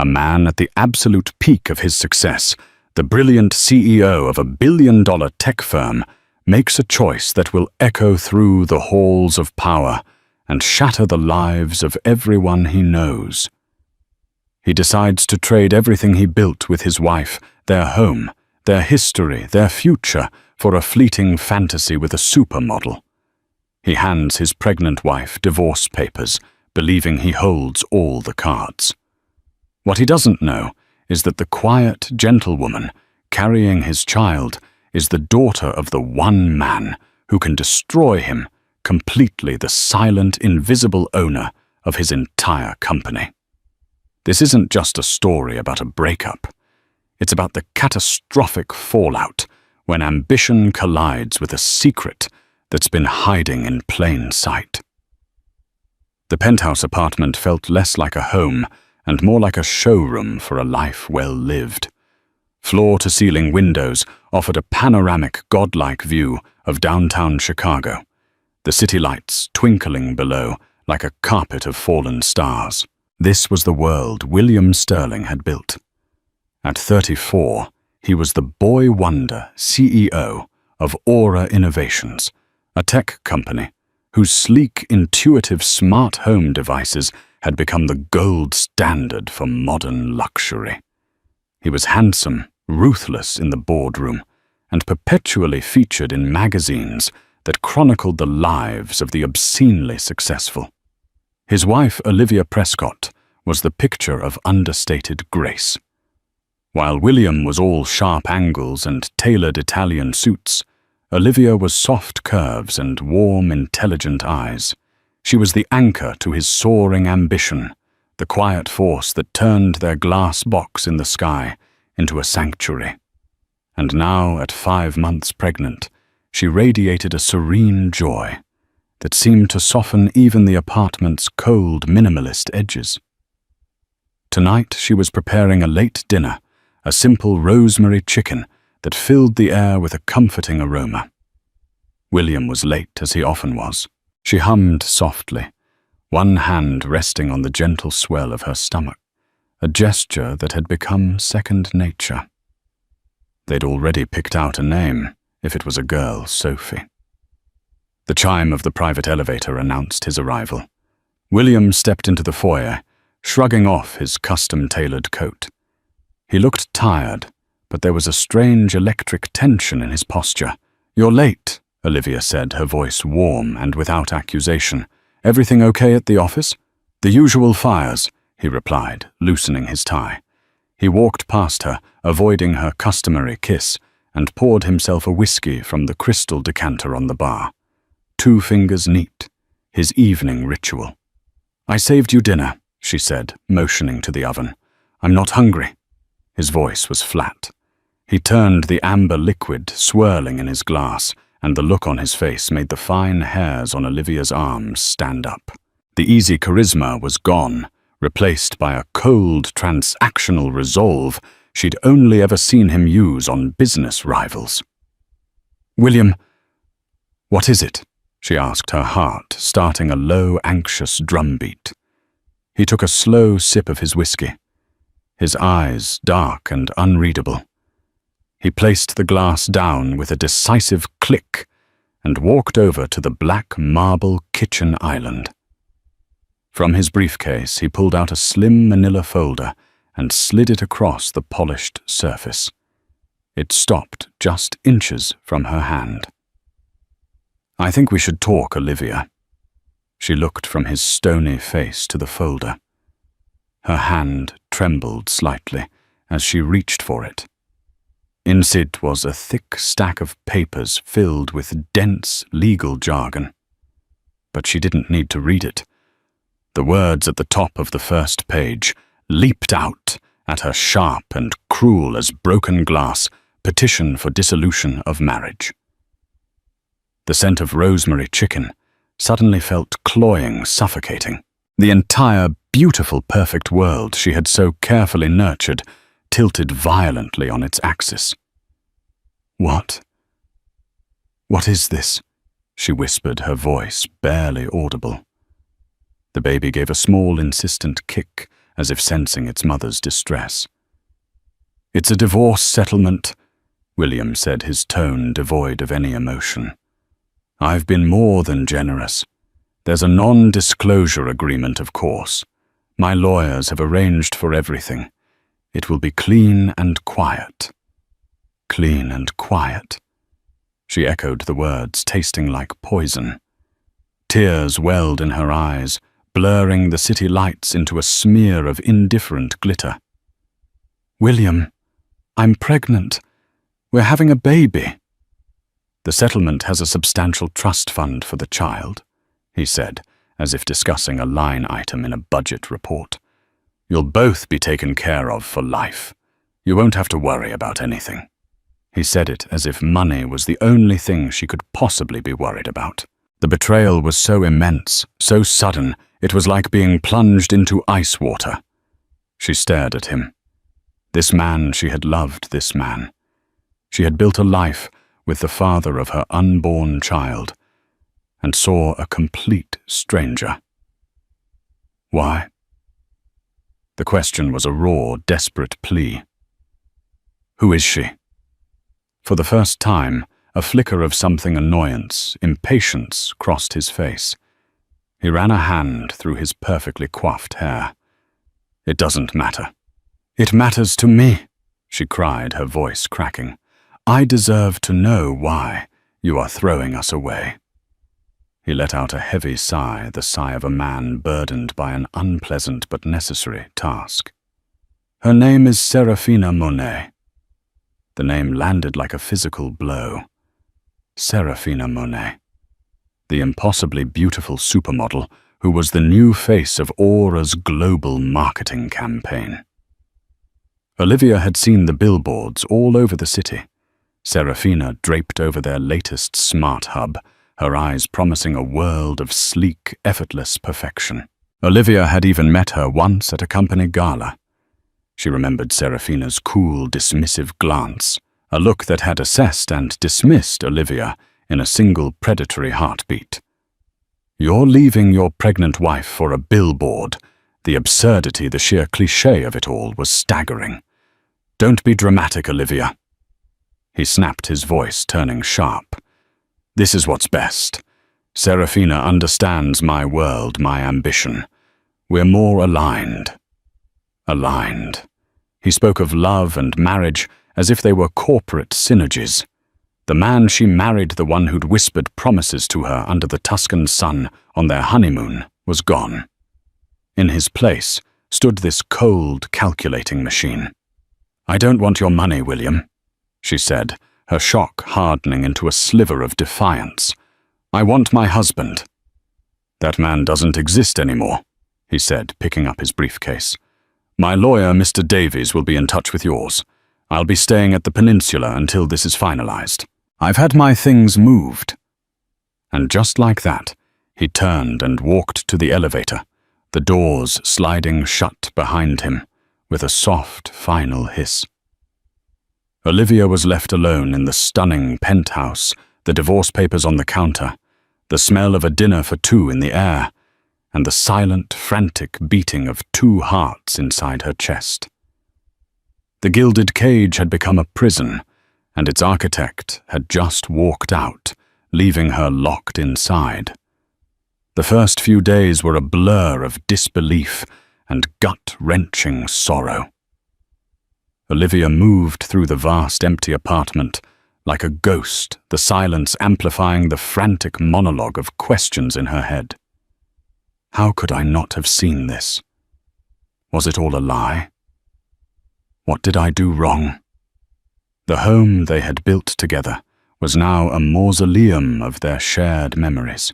a man at the absolute peak of his success, the brilliant CEO of a billion-dollar tech firm, makes a choice that will echo through the halls of power and shatter the lives of everyone he knows. He decides to trade everything he built with his wife, their home, their history, their future, for a fleeting fantasy with a supermodel. He hands his pregnant wife divorce papers, believing he holds all the cards. What he doesn't know is that the quiet gentlewoman carrying his child is the daughter of the one man who can destroy him, completely the silent, invisible owner of his entire company. This isn't just a story about a breakup. It's about the catastrophic fallout when ambition collides with a secret that's been hiding in plain sight. The penthouse apartment felt less like a home and more like a showroom for a life well lived. Floor-to-ceiling windows offered a panoramic, godlike view of downtown Chicago, the city lights twinkling below like a carpet of fallen stars. This was the world William Sterling had built. At 34, he was the boy wonder CEO of Aura Innovations, a tech company whose sleek, intuitive smart home devices had become the gold standard for modern luxury. He was handsome, ruthless in the boardroom, and perpetually featured in magazines that chronicled the lives of the obscenely successful. His wife, Olivia Prescott, was the picture of understated grace. While William was all sharp angles and tailored Italian suits, Olivia was soft curves and warm, intelligent eyes. She was the anchor to his soaring ambition, the quiet force that turned their glass box in the sky into a sanctuary. And now, at 5 months pregnant, she radiated a serene joy that seemed to soften even the apartment's cold, minimalist edges. Tonight she was preparing a late dinner, a simple rosemary chicken that filled the air with a comforting aroma. William was late, as he often was. She hummed softly, one hand resting on the gentle swell of her stomach, a gesture that had become second nature. They'd already picked out a name, if it was a girl, Sophie. The chime of the private elevator announced his arrival. William stepped into the foyer, shrugging off his custom-tailored coat. He looked tired, but there was a strange electric tension in his posture. "You're late," Olivia said, her voice warm and without accusation. "Everything okay at the office?" "The usual fires," he replied, loosening his tie. He walked past her, avoiding her customary kiss, and poured himself a whiskey from the crystal decanter on the bar. 2 fingers neat, his evening ritual. "I saved you dinner," she said, motioning to the oven. "I'm not hungry." His voice was flat. He turned the amber liquid swirling in his glass, and the look on his face made the fine hairs on Olivia's arms stand up. The easy charisma was gone, replaced by a cold, transactional resolve she'd only ever seen him use on business rivals. "William, what is it?" she asked, her heart starting a low, anxious drumbeat. He took a slow sip of his whiskey, his eyes dark and unreadable. He placed the glass down with a decisive click and walked over to the black marble kitchen island. From his briefcase, he pulled out a slim manila folder and slid it across the polished surface. It stopped just inches from her hand. "I think we should talk, Olivia." She looked from his stony face to the folder. Her hand trembled slightly as she reached for it. Inside was a thick stack of papers filled with dense legal jargon. But she didn't need to read it. The words at the top of the first page leaped out at her sharp and cruel as broken glass petition for dissolution of marriage. The scent of rosemary chicken suddenly felt cloying, suffocating. The entire beautiful, perfect world she had so carefully nurtured tilted violently on its axis. What is this?" she whispered, her voice barely audible. The baby gave a small, insistent kick as if sensing its mother's distress. "It's a divorce settlement," William said, his tone devoid of any emotion. "I've been more than generous. There's a non-disclosure agreement, of course. My lawyers have arranged for everything. It will be clean and quiet." "Clean and quiet." She echoed the words, tasting like poison. Tears welled in her eyes, blurring the city lights into a smear of indifferent glitter. "William, I'm pregnant. We're having a baby." "The settlement has a substantial trust fund for the child," he said, as if discussing a line item in a budget report. "You'll both be taken care of for life. You won't have to worry about anything." He said it as if money was the only thing she could possibly be worried about. The betrayal was so immense, so sudden, it was like being plunged into ice water. She stared at him. This man she had loved, this man. She had built a life with the father of her unborn child, and saw a complete stranger. Why? The question was a raw, desperate plea. "Who is she?" For the first time, a flicker of something annoyance, impatience crossed his face. He ran a hand through his perfectly coiffed hair. "It doesn't matter." "It matters to me," she cried, her voice cracking. "I deserve to know why you are throwing us away." He let out a heavy sigh, the sigh of a man burdened by an unpleasant but necessary task. "Her name is Serafina Monet." The name landed like a physical blow. Serafina Monet. The impossibly beautiful supermodel who was the new face of Aura's global marketing campaign. Olivia had seen the billboards all over the city. Serafina draped over their latest smart hub, her eyes promising a world of sleek, effortless perfection. Olivia had even met her once at a company gala. She remembered Serafina's cool, dismissive glance, a look that had assessed and dismissed Olivia in a single predatory heartbeat. "You're leaving your pregnant wife for a billboard." The absurdity, the sheer cliché of it all was staggering. "Don't be dramatic, Olivia." He snapped his voice, turning sharp. "This is what's best. Serafina understands my world, my ambition. We're more aligned." Aligned. He spoke of love and marriage as if they were corporate synergies. The man she married, the one who'd whispered promises to her under the Tuscan sun on their honeymoon, was gone. In his place stood this cold, calculating machine. "I don't want your money, William," she said, her shock hardening into a sliver of defiance. "I want my husband." "That man doesn't exist anymore," he said, picking up his briefcase. "My lawyer, Mr. Davies, will be in touch with yours. I'll be staying at the Peninsula until this is finalized. I've had my things moved." And just like that, he turned and walked to the elevator, the doors sliding shut behind him, with a soft, final hiss. Olivia was left alone in the stunning penthouse, the divorce papers on the counter, the smell of a dinner for two in the air, and the silent, frantic beating of two hearts inside her chest. The gilded cage had become a prison, and its architect had just walked out, leaving her locked inside. The first few days were a blur of disbelief and gut-wrenching sorrow. Olivia moved through the vast, empty apartment, like a ghost, the silence amplifying the frantic monologue of questions in her head. How could I not have seen this? Was it all a lie? What did I do wrong? The home they had built together was now a mausoleum of their shared memories.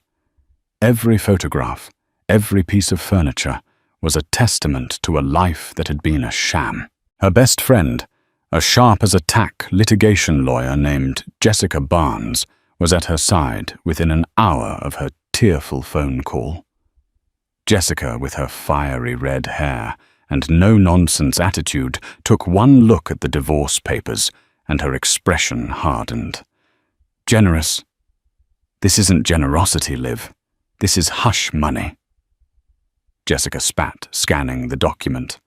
Every photograph, every piece of furniture, was a testament to a life that had been a sham. Her best friend, a sharp-as-a-tack litigation lawyer named Jessica Barnes, was at her side within an hour of her tearful phone call. Jessica, with her fiery red hair and no-nonsense attitude, took one look at the divorce papers, and her expression hardened. "Generous? This isn't generosity, Liv. This is hush money." Jessica spat, scanning the document.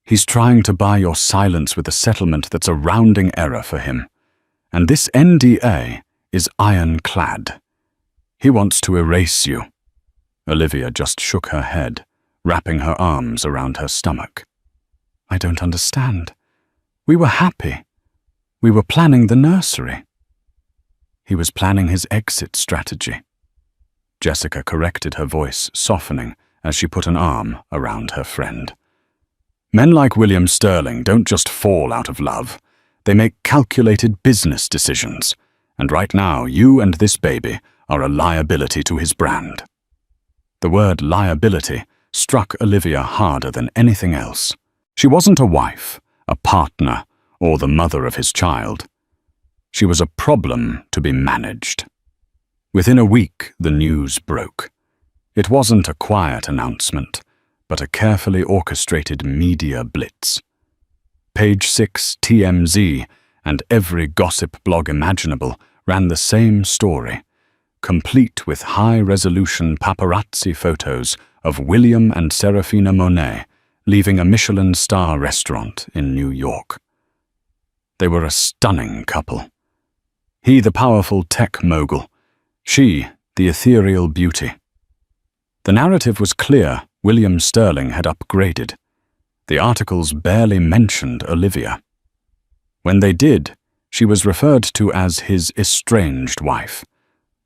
"He's trying to buy your silence with a settlement that's a rounding error for him. And this NDA is ironclad. He wants to erase you." Olivia just shook her head, wrapping her arms around her stomach. "I don't understand. We were happy. We were planning the nursery." "He was planning his exit strategy." Jessica corrected, her voice softening as she put an arm around her friend. "Men like William Sterling don't just fall out of love. They make calculated business decisions. And right now, you and this baby are a liability to his brand." The word liability struck Olivia harder than anything else. She wasn't a wife, a partner, or the mother of his child. She was a problem to be managed. Within a week, the news broke. It wasn't a quiet announcement, but a carefully orchestrated media blitz. Page 6, TMZ, and every gossip blog imaginable ran the same story, complete with high-resolution paparazzi photos of William and Serafina Monet leaving a Michelin star restaurant in New York. They were a stunning couple. He the powerful tech mogul, she the ethereal beauty. The narrative was clear. William Sterling had upgraded. The articles barely mentioned Olivia. When they did, she was referred to as his estranged wife,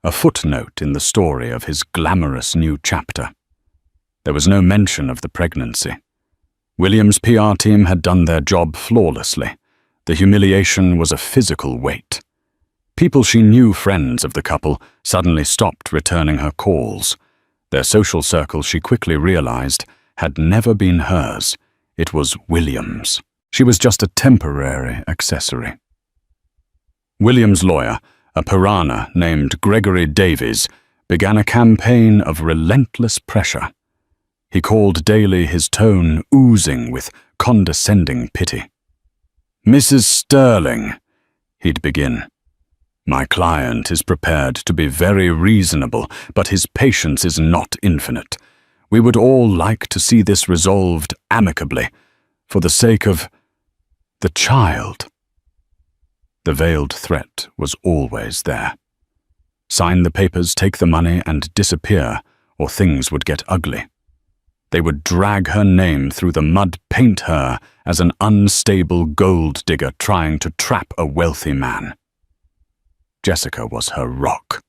a footnote in the story of his glamorous new chapter. There was no mention of the pregnancy. William's PR team had done their job flawlessly. The humiliation was a physical weight. People she knew, friends of the couple, suddenly stopped returning her calls. Their social circle, she quickly realized, had never been hers. It was William's. She was just a temporary accessory. William's lawyer, a piranha named Gregory Davies, began a campaign of relentless pressure. He called daily, his tone oozing with condescending pity. "Mrs. Sterling," he'd begin. "My client is prepared to be very reasonable, but his patience is not infinite. We would all like to see this resolved amicably, for the sake of the child." The veiled threat was always there. Sign the papers, take the money, and disappear, or things would get ugly. They would drag her name through the mud, paint her as an unstable gold digger trying to trap a wealthy man. Jessica was her rock.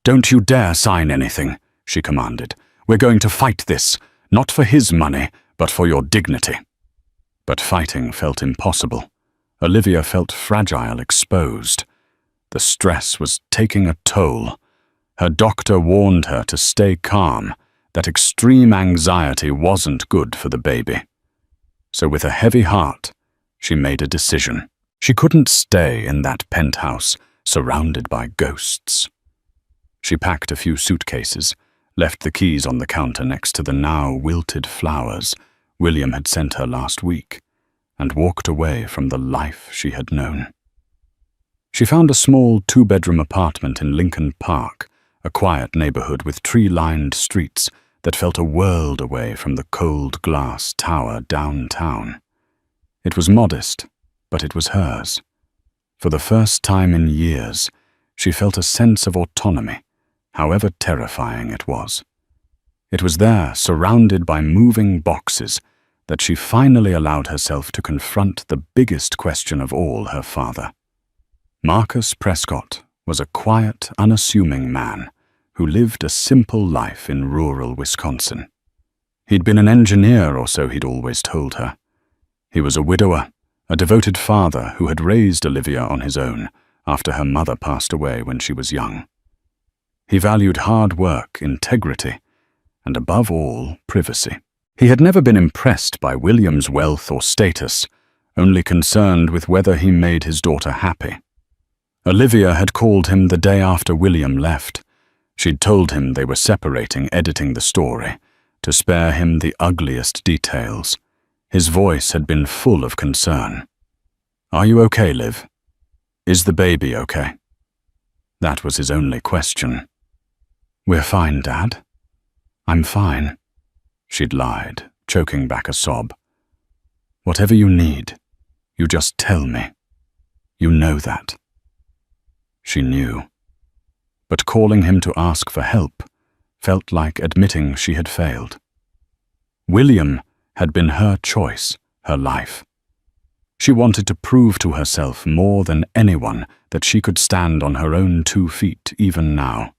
"Don't you dare sign anything," she commanded. "We're going to fight this, not for his money, but for your dignity." But fighting felt impossible. Olivia felt fragile, exposed. The stress was taking a toll. Her doctor warned her to stay calm, that extreme anxiety wasn't good for the baby. So with a heavy heart, she made a decision. She couldn't stay in that penthouse, surrounded by ghosts. She packed a few suitcases, left the keys on the counter next to the now wilted flowers William had sent her last week, and walked away from the life she had known. She found a small two-bedroom apartment in Lincoln Park, a quiet neighborhood with tree-lined streets that felt a world away from the cold glass tower downtown. It was modest, but it was hers. For the first time in years, she felt a sense of autonomy, however terrifying it was. It was there, surrounded by moving boxes, that she finally allowed herself to confront the biggest question of all her father. Marcus Prescott was a quiet, unassuming man who lived a simple life in rural Wisconsin. He'd been an engineer, or so he'd always told her. He was a widower, a devoted father who had raised Olivia on his own after her mother passed away when she was young. He valued hard work, integrity, and above all, privacy. He had never been impressed by William's wealth or status, only concerned with whether he made his daughter happy. Olivia had called him the day after William left. She'd told him they were separating, editing the story, to spare him the ugliest details. His voice had been full of concern. "Are you okay, Liv? Is the baby okay?" That was his only question. "We're fine, Dad. I'm fine." She'd lied, choking back a sob. "Whatever you need, you just tell me. You know that." She knew. But calling him to ask for help felt like admitting she had failed. William had been her choice, her life. She wanted to prove to herself more than anyone that she could stand on her own 2 feet even now.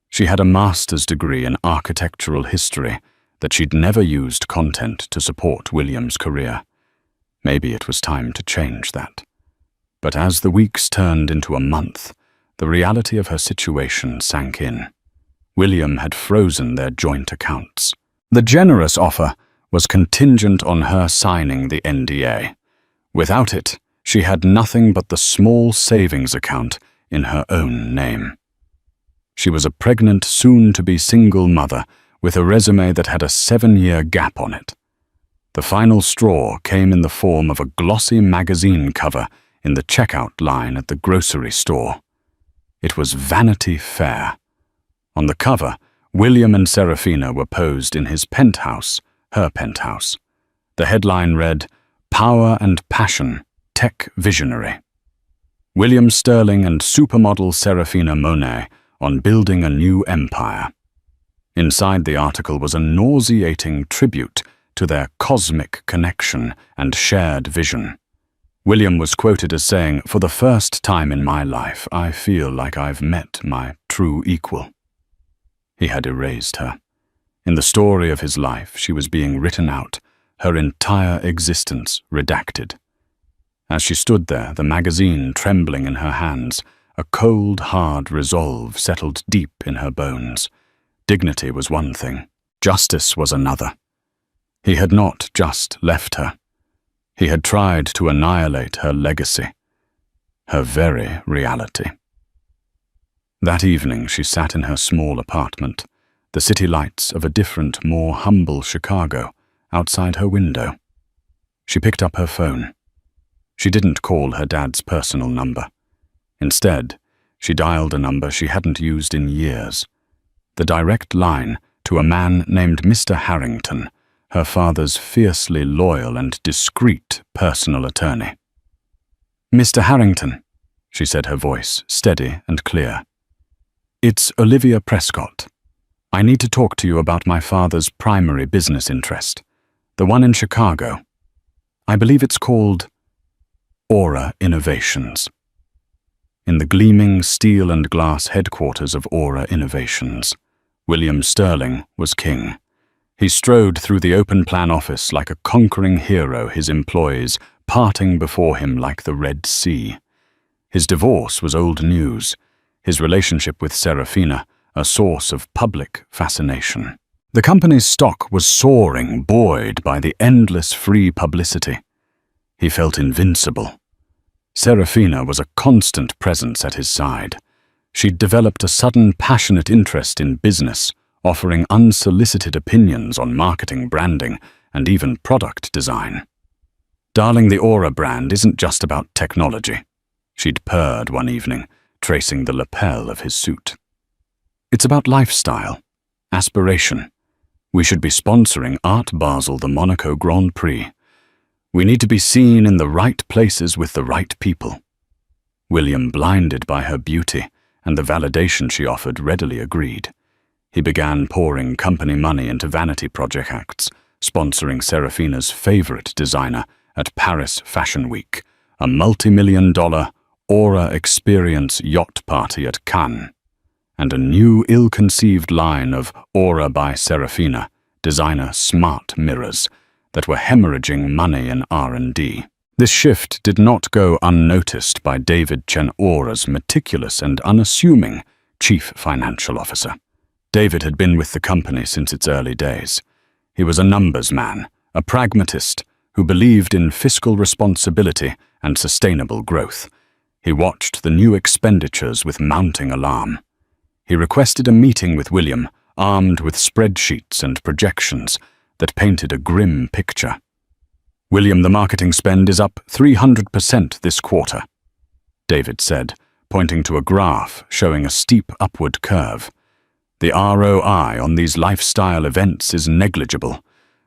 She had a master's degree in architectural history that she'd never used content to support William's career. Maybe it was time to change that. But as the weeks turned into a month, the reality of her situation sank in. William had frozen their joint accounts. The generous offer was contingent on her signing the NDA. Without it, she had nothing but the small savings account in her own name. She was a pregnant, soon-to-be single mother with a resume that had a 7-year gap on it. The final straw came in the form of a glossy magazine cover in the checkout line at the grocery store. It was Vanity Fair. On the cover, William and Serafina were posed in his penthouse, her penthouse. The headline read, "Power and Passion, Tech Visionary." William Sterling and supermodel Serafina Monet on building a new empire. Inside the article was a nauseating tribute to their cosmic connection and shared vision. William was quoted as saying, "For the first time in my life, I feel like I've met my true equal." He had erased her. In the story of his life, she was being written out, her entire existence redacted. As she stood there, the magazine trembling in her hands, a cold, hard resolve settled deep in her bones. Dignity was one thing, justice was another. He had not just left her. He had tried to annihilate her legacy, her very reality. That evening she sat in her small apartment, the city lights of a different, more humble Chicago outside her window. She picked up her phone. She didn't call her dad's personal number. Instead, she dialed a number she hadn't used in years, the direct line to a man named Mr. Harrington, her father's fiercely loyal and discreet personal attorney. "Mr. Harrington," she said, her voice steady and clear. "It's Olivia Prescott. I need to talk to you about my father's primary business interest, the one in Chicago. I believe it's called Aura Innovations." In the gleaming steel and glass headquarters of Aura Innovations, William Sterling was king. He strode through the open-plan office like a conquering hero, his employees parting before him like the Red Sea. His divorce was old news, his relationship with Serafina a source of public fascination. The company's stock was soaring, buoyed by the endless free publicity. He felt invincible. Serafina was a constant presence at his side. She'd developed a sudden passionate interest in business, offering unsolicited opinions on marketing, branding, and even product design. "Darling, the Aura brand isn't just about technology," she'd purred one evening, tracing the lapel of his suit. "It's about lifestyle, aspiration. We should be sponsoring Art Basel, the Monaco Grand Prix. We need to be seen in the right places with the right people." William, blinded by her beauty and the validation she offered, readily agreed. He began pouring company money into vanity projects, sponsoring Serafina's favorite designer at Paris Fashion Week, a multi-million-dollar Aura Experience yacht party at Cannes, and a new ill-conceived line of Aura by Serafina, designer smart mirrors, that were hemorrhaging money in R&D. This shift did not go unnoticed by David Chen Aura's meticulous and unassuming chief financial officer. David had been with the company since its early days. He was a numbers man, a pragmatist who believed in fiscal responsibility and sustainable growth. He watched the new expenditures with mounting alarm. He requested a meeting with William, armed with spreadsheets and projections that painted a grim picture. "William, the marketing spend is up 300% this quarter," David said, pointing to a graph showing a steep upward curve. The ROI on these lifestyle events is negligible.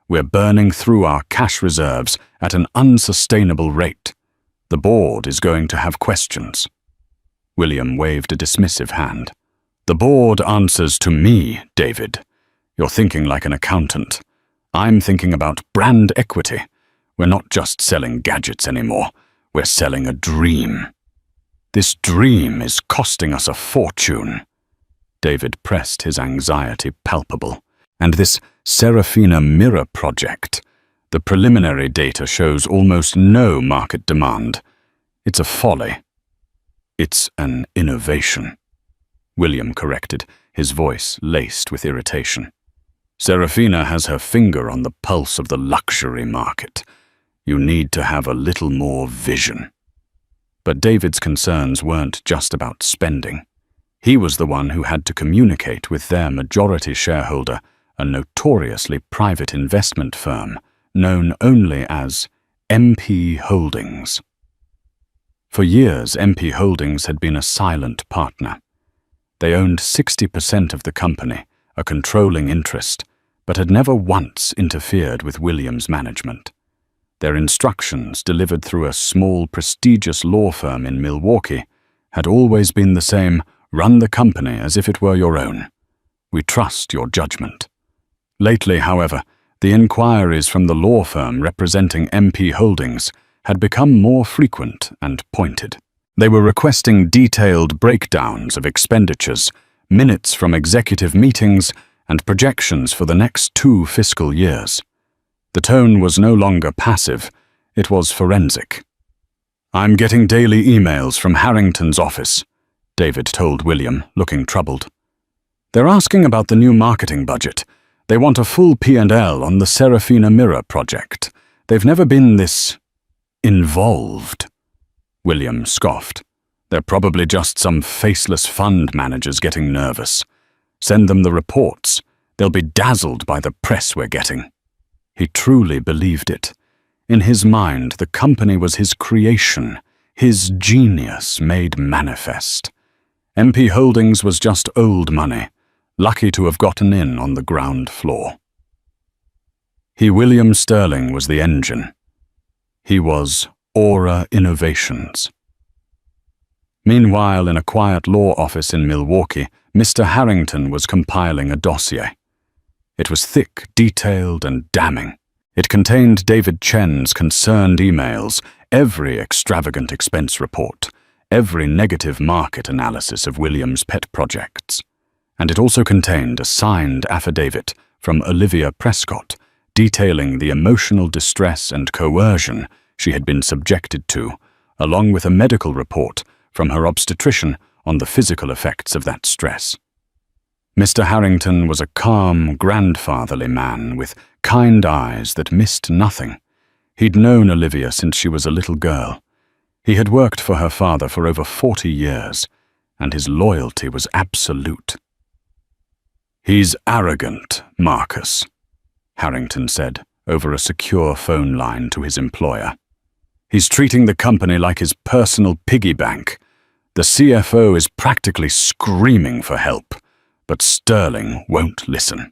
We're burning through our cash reserves at an unsustainable rate. The board is going to have questions." William waved a dismissive hand. "The board answers to me, David. You're thinking like an accountant. I'm thinking about brand equity. We're not just selling gadgets anymore. We're selling a dream. This dream is costing us a fortune." David pressed his anxiety palpable. "And this Serafina mirror project, the preliminary data shows almost no market demand. It's a folly." "It's an innovation," William corrected, his voice laced with irritation. "Serafina has her finger on the pulse of the luxury market. You need to have a little more vision." But David's concerns weren't just about spending. He was the one who had to communicate with their majority shareholder, a notoriously private investment firm known only as MP Holdings. For years, MP Holdings had been a silent partner. They owned 60% of the company, a controlling interest, but had never once interfered with William's management. Their instructions, delivered through a small, prestigious law firm in Milwaukee, had always been the same: run the company as if it were your own. We trust your judgment. Lately, however, the inquiries from the law firm representing MP Holdings had become more frequent and pointed. They were requesting detailed breakdowns of expenditures, minutes from executive meetings, and projections for the next 2 fiscal years. The tone was no longer passive, it was forensic. "I'm getting daily emails from Harrington's office," David told William, looking troubled. "They're asking about the new marketing budget. They want a full P&L on the Serafina Mirror project. They've never been this involved." William scoffed. "They're probably just some faceless fund managers getting nervous. Send them the reports. They'll be dazzled by the press we're getting." He truly believed it. In his mind, the company was his creation, his genius made manifest. MP Holdings was just old money, lucky to have gotten in on the ground floor. William Sterling was the engine. He was Aura Innovations. Meanwhile, in a quiet law office in Milwaukee, Mr. Harrington was compiling a dossier. It was thick, detailed, and damning. It contained David Chen's concerned emails, every extravagant expense report, every negative market analysis of William's pet projects. And it also contained a signed affidavit from Olivia Prescott, detailing the emotional distress and coercion she had been subjected to, along with a medical report from her obstetrician on the physical effects of that stress. Mr. Harrington was a calm, grandfatherly man with kind eyes that missed nothing. He'd known Olivia since she was a little girl. He had worked for her father for over 40 years, and his loyalty was absolute. "He's arrogant, Marcus," Harrington said over a secure phone line to his employer. "He's treating the company like his personal piggy bank. The CFO is practically screaming for help, but Sterling won't listen."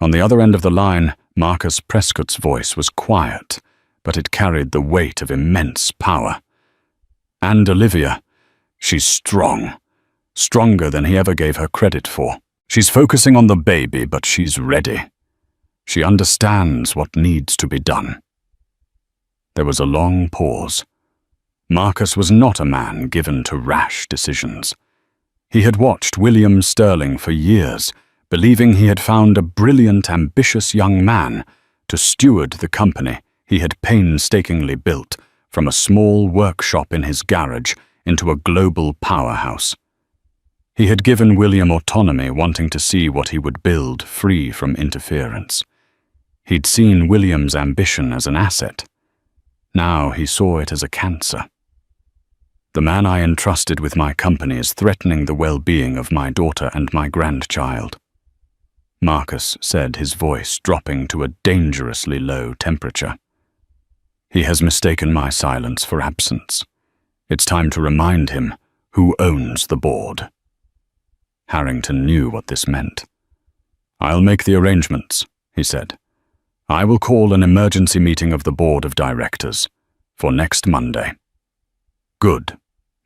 On the other end of the line, Marcus Prescott's voice was quiet, but it carried the weight of immense power. "And Olivia, she's strong, stronger than he ever gave her credit for. She's focusing on the baby, but she's ready. She understands what needs to be done." There was a long pause. Marcus was not a man given to rash decisions. He had watched William Sterling for years, believing he had found a brilliant, ambitious young man to steward the company he had painstakingly built from a small workshop in his garage into a global powerhouse. He had given William autonomy, wanting to see what he would build free from interference. He'd seen William's ambition as an asset. Now he saw it as a cancer. "The man I entrusted with my company is threatening the well-being of my daughter and my grandchild," Marcus said, his voice dropping to a dangerously low temperature. "He has mistaken my silence for absence. It's time to remind him who owns the board." Harrington knew what this meant. "I'll make the arrangements," he said. "I will call an emergency meeting of the board of directors for next Monday." "Good,"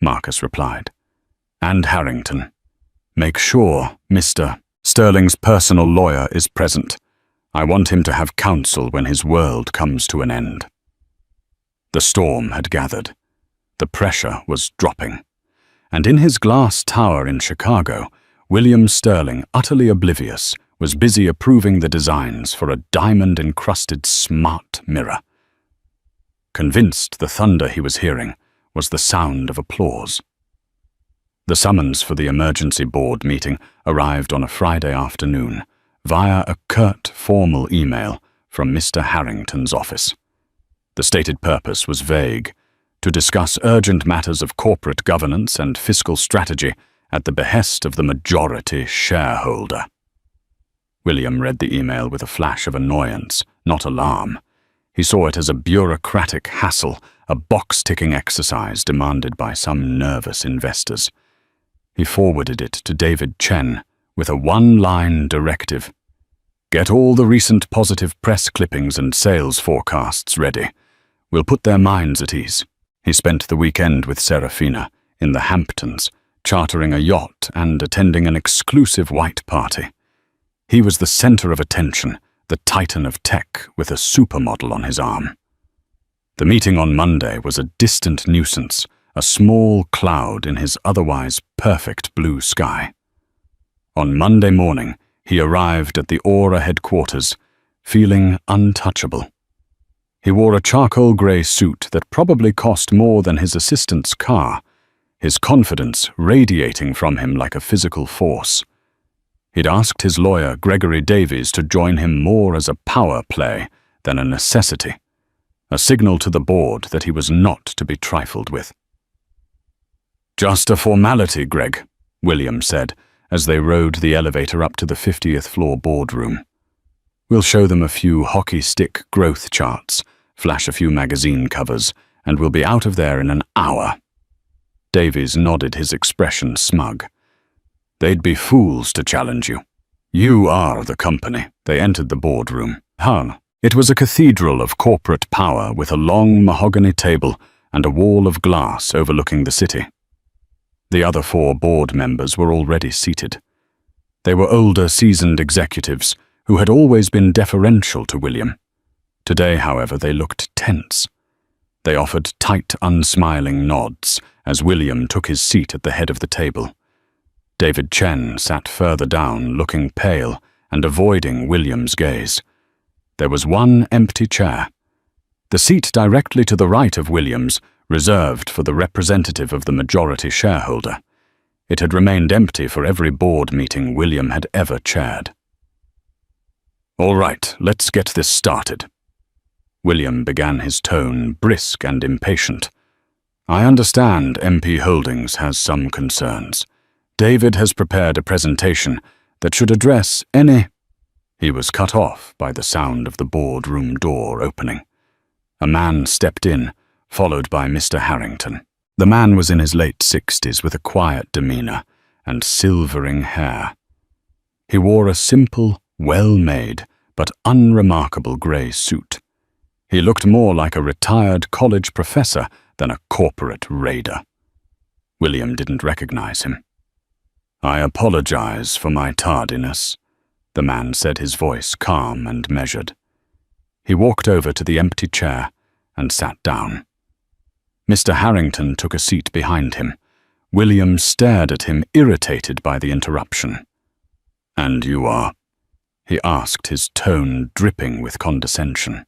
Marcus replied. "And Harrington, make sure Mr. Sterling's personal lawyer is present. I want him to have counsel when his world comes to an end." The storm had gathered. The pressure was dropping. And in his glass tower in Chicago, William Sterling, utterly oblivious, was busy approving the designs for a diamond-encrusted smart mirror. Convinced the thunder he was hearing was the sound of applause. The summons for the emergency board meeting arrived on a Friday afternoon via a curt, formal email from Mr. Harrington's office. The stated purpose was vague: to discuss urgent matters of corporate governance and fiscal strategy at the behest of the majority shareholder. William read the email with a flash of annoyance, not alarm. He saw it as a bureaucratic hassle, a box-ticking exercise demanded by some nervous investors. He forwarded it to David Chen with a one-line directive: "Get all the recent positive press clippings and sales forecasts ready. We'll put their minds at ease." He spent the weekend with Serafina in the Hamptons, chartering a yacht and attending an exclusive white party. He was the center of attention, the titan of tech with a supermodel on his arm. The meeting on Monday was a distant nuisance, a small cloud in his otherwise perfect blue sky. On Monday morning, he arrived at the Aura headquarters, feeling untouchable. He wore a charcoal grey suit that probably cost more than his assistant's car, his confidence radiating from him like a physical force. He'd asked his lawyer, Gregory Davies, to join him more as a power play than a necessity, a signal to the board that he was not to be trifled with. "Just a formality, Greg," William said, as they rode the elevator up to the 50th floor boardroom. "We'll show them a few hockey stick growth charts, flash a few magazine covers, and we'll be out of there in an hour." Davies nodded, his expression smug. "They'd be fools to challenge you. You are the company." They entered the boardroom. It was a cathedral of corporate power with a long mahogany table and a wall of glass overlooking the city. The other 4 board members were already seated. They were older, seasoned executives who had always been deferential to William. Today, however, they looked tense. They offered tight, unsmiling nods as William took his seat at the head of the table. David Chen sat further down, looking pale and avoiding William's gaze. There was one empty chair. The seat directly to the right of William's, reserved for the representative of the majority shareholder. It had remained empty for every board meeting William had ever chaired. "All right, let's get this started." William began, his tone brisk and impatient. "I understand MP Holdings has some concerns. David has prepared a presentation that should address any—" He was cut off by the sound of the boardroom door opening. A man stepped in, followed by Mr. Harrington. The man was in his late 60s with a quiet demeanor and silvering hair. He wore a simple, well-made, but unremarkable grey suit. He looked more like a retired college professor than a corporate raider. William didn't recognize him. "I apologize for my tardiness," the man said, his voice calm and measured. He walked over to the empty chair and sat down. Mr. Harrington took a seat behind him. William stared at him, irritated by the interruption. "And you are?" he asked, his tone dripping with condescension.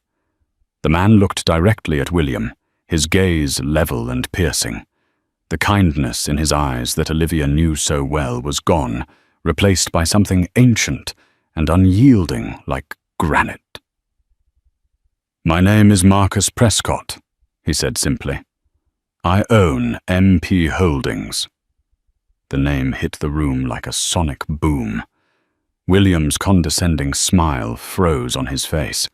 The man looked directly at William, his gaze level and piercing. The kindness in his eyes that Olivia knew so well was gone, replaced by something ancient and unyielding like granite. "My name is Marcus Prescott," he said simply. "I own MP Holdings." The name hit the room like a sonic boom. William's condescending smile froze on his face.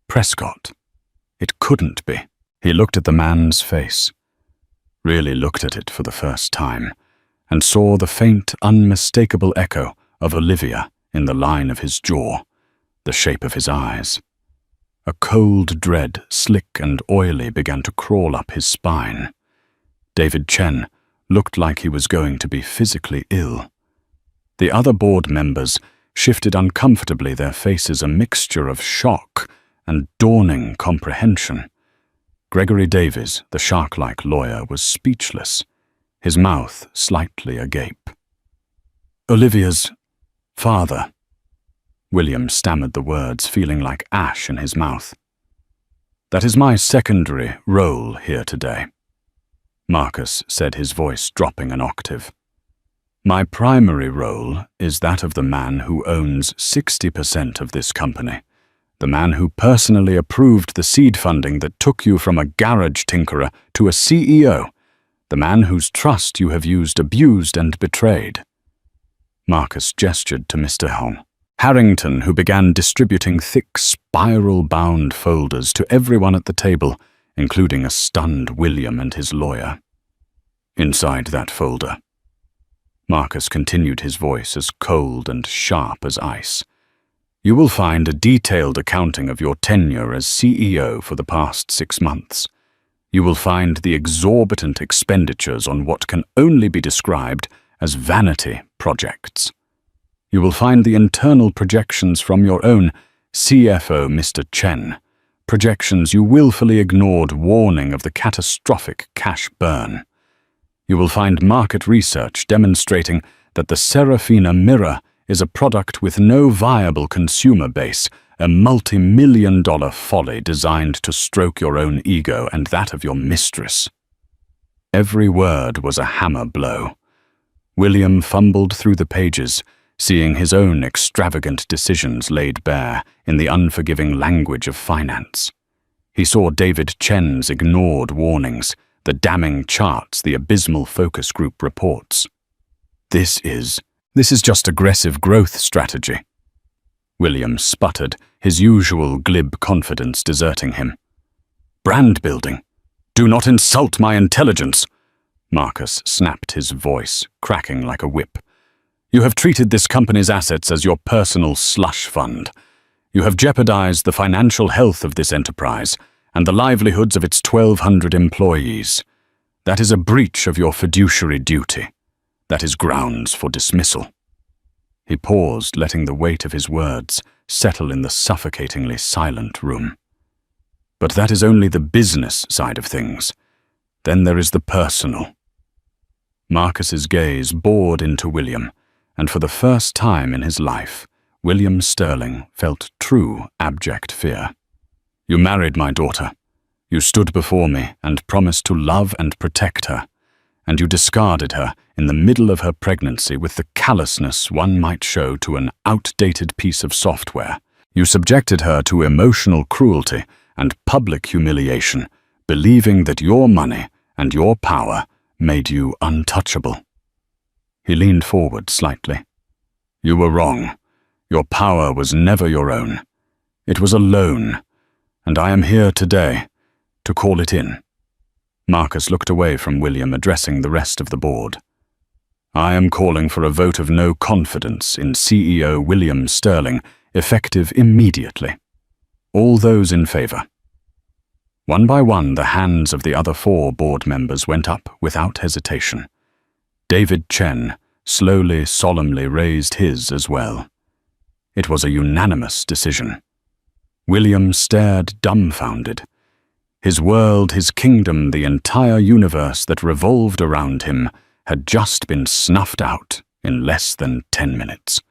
Prescott. It couldn't be. He looked at the man's face. Really looked at it for the first time, and saw the faint, unmistakable echo of Olivia in the line of his jaw, the shape of his eyes. A cold dread, slick and oily, began to crawl up his spine. David Chen looked like he was going to be physically ill. The other board members shifted uncomfortably, their faces a mixture of shock and dawning comprehension. Gregory Davies, the shark-like lawyer, was speechless, his mouth slightly agape. "Olivia's father," William stammered the words, feeling like ash in his mouth. "That is my secondary role here today," Marcus said, his voice dropping an octave. "My primary role is that of the man who owns 60% of this company, the man who personally approved the seed funding that took you from a garage tinkerer to a CEO, the man whose trust you have used, abused, and betrayed." Marcus gestured to Mr. Harrington, who began distributing thick, spiral-bound folders to everyone at the table, including a stunned William and his lawyer. "Inside that folder," Marcus continued, his voice as cold and sharp as ice, "you will find a detailed accounting of your tenure as CEO for the past 6 months. You will find the exorbitant expenditures on what can only be described as vanity projects. You will find the internal projections from your own CFO, Mr. Chen, projections you willfully ignored, warning of the catastrophic cash burn. You will find market research demonstrating that the Serafina mirror is a product with no viable consumer base, a multi-million-dollar folly designed to stroke your own ego and that of your mistress." Every word was a hammer blow. William fumbled through the pages, seeing his own extravagant decisions laid bare in the unforgiving language of finance. He saw David Chen's ignored warnings, the damning charts, the abysmal focus group reports. This is just aggressive growth strategy." William sputtered, his usual glib confidence deserting him. "Brand building. Do not insult my intelligence," Marcus snapped, his voice cracking like a whip. "You have treated this company's assets as your personal slush fund. You have jeopardized the financial health of this enterprise and the livelihoods of its 1,200 employees. That is a breach of your fiduciary duty. That is grounds for dismissal." He paused, letting the weight of his words settle in the suffocatingly silent room. "But that is only the business side of things. Then there is the personal." Marcus's gaze bored into William, and for the first time in his life, William Sterling felt true abject fear. "You married my daughter. You stood before me and promised to love and protect her, and you discarded her in the middle of her pregnancy with the callousness one might show to an outdated piece of software. You subjected her to emotional cruelty and public humiliation, believing that your money and your power made you untouchable." He leaned forward slightly. "You were wrong. Your power was never your own. It was a loan, and I am here today to call it in." Marcus looked away from William, addressing the rest of the board. "I am calling for a vote of no confidence in CEO William Sterling, effective immediately. All those in favor?" One by one, the hands of the other 4 board members went up without hesitation. David Chen slowly, solemnly raised his as well. It was a unanimous decision. William stared dumbfounded. His world, his kingdom, the entire universe that revolved around him had just been snuffed out in less than 10 minutes.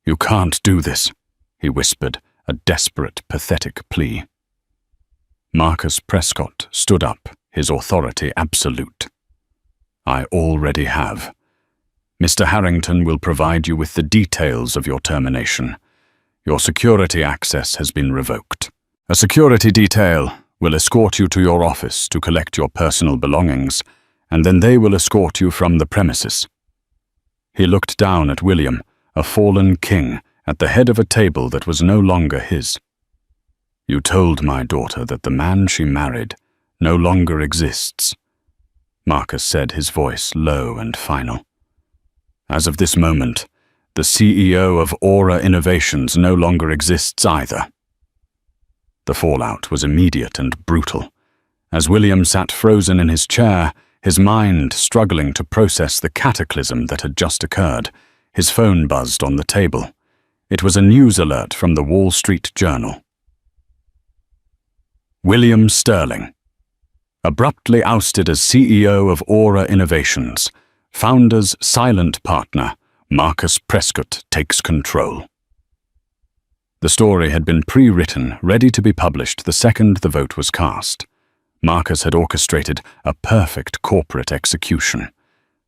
"You can't do this," he whispered, a desperate, pathetic plea. Marcus Prescott stood up, his authority absolute. "I already have. Mr. Harrington will provide you with the details of your termination. Your security access has been revoked. A security detail will escort you to your office to collect your personal belongings, and then they will escort you from the premises." He looked down at William, a fallen king, at the head of a table that was no longer his. "You told my daughter that the man she married no longer exists," Marcus said, his voice low and final. As of this moment, the CEO of Aura Innovations no longer exists either. The fallout was immediate and brutal. As William sat frozen in his chair, his mind struggling to process the cataclysm that had just occurred, his phone buzzed on the table. It was a news alert from the Wall Street Journal. William Sterling, abruptly ousted as CEO of Aura Innovations, founder's silent partner, Marcus Prescott, takes control. The story had been pre-written, ready to be published the second the vote was cast. Marcus had orchestrated a perfect corporate execution.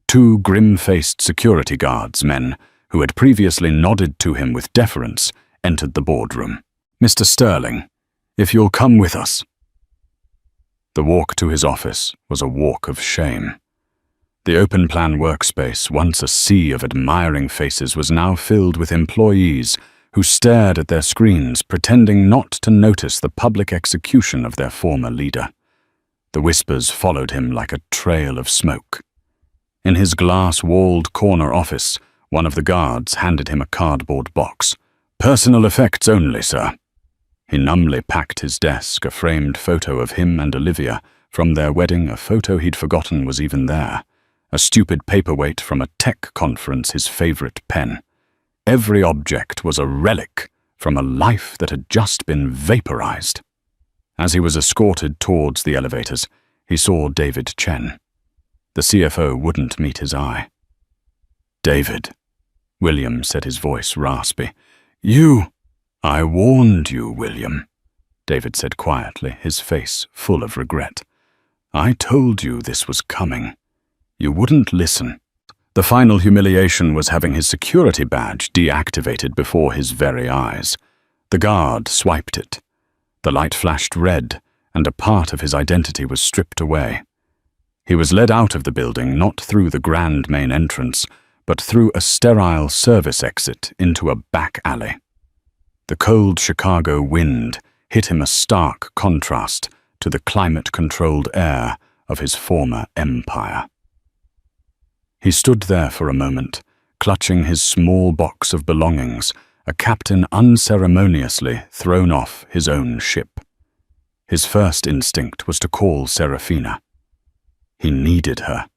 2 grim-faced security guards, men who had previously nodded to him with deference, entered the boardroom. "Mr. Sterling, if you'll come with us." The walk to his office was a walk of shame. The open-plan workspace, once a sea of admiring faces, was now filled with employees who stared at their screens, pretending not to notice the public execution of their former leader. The whispers followed him like a trail of smoke. In his glass-walled corner office, one of the guards handed him a cardboard box. "Personal effects only, sir." He numbly packed his desk, a framed photo of him and Olivia from their wedding, a photo he'd forgotten was even there. A stupid paperweight from a tech conference, his favorite pen. Every object was a relic from a life that had just been vaporized. As he was escorted towards the elevators, he saw David Chen. The CFO wouldn't meet his eye. "David," William said, his voice raspy. "You—" "I warned you, William," David said quietly, his face full of regret. "I told you this was coming. You wouldn't listen." The final humiliation was having his security badge deactivated before his very eyes. The guard swiped it. The light flashed red, and a part of his identity was stripped away. He was led out of the building, not through the grand main entrance, but through a sterile service exit into a back alley. The cold Chicago wind hit him a stark contrast to the climate-controlled air of his former empire. He stood there for a moment, clutching his small box of belongings, a captain unceremoniously thrown off his own ship. His first instinct was to call Serafina. He needed her.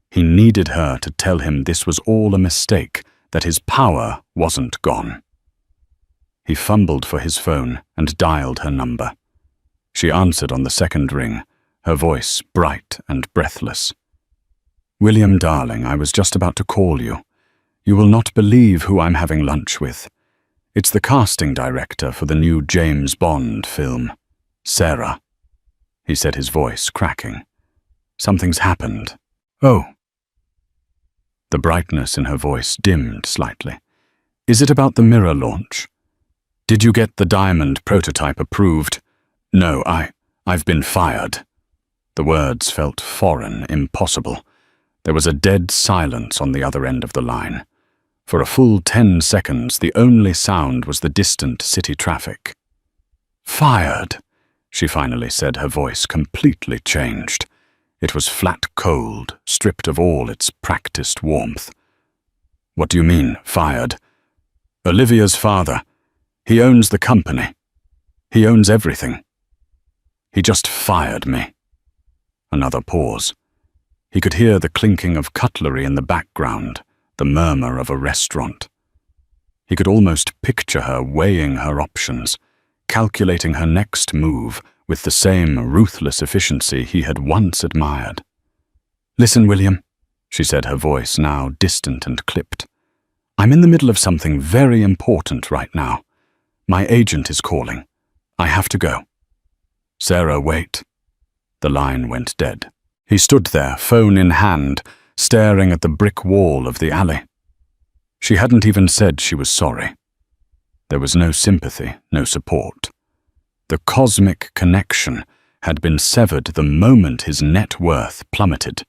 He needed her to tell him this was all a mistake, that his power wasn't gone. He fumbled for his phone and dialed her number. She answered on the second ring, her voice bright and breathless. "William, darling, I was just about to call you. You will not believe who I'm having lunch with. It's the casting director for the new James Bond film, Sarah," he said, his voice cracking. "Something's happened." "Oh." The brightness in her voice dimmed slightly. "Is it about the mirror launch? Did you get the diamond prototype approved?" "No, I've been fired." The words felt foreign, impossible. There was a dead silence on the other end of the line. For a full 10 seconds, the only sound was the distant city traffic. "Fired," she finally said, her voice completely changed. It was flat cold, stripped of all its practiced warmth. "What do you mean, fired?" "Olivia's father. He owns the company. He owns everything. He just fired me." Another pause. He could hear the clinking of cutlery in the background, the murmur of a restaurant. He could almost picture her weighing her options, calculating her next move with the same ruthless efficiency he had once admired. "Listen, William," she said, her voice now distant and clipped. "I'm in the middle of something very important right now. My agent is calling. I have to go." "Sarah, wait." The line went dead. He stood there, phone in hand, staring at the brick wall of the alley. She hadn't even said she was sorry. There was no sympathy, no support. The cosmic connection had been severed the moment his net worth plummeted.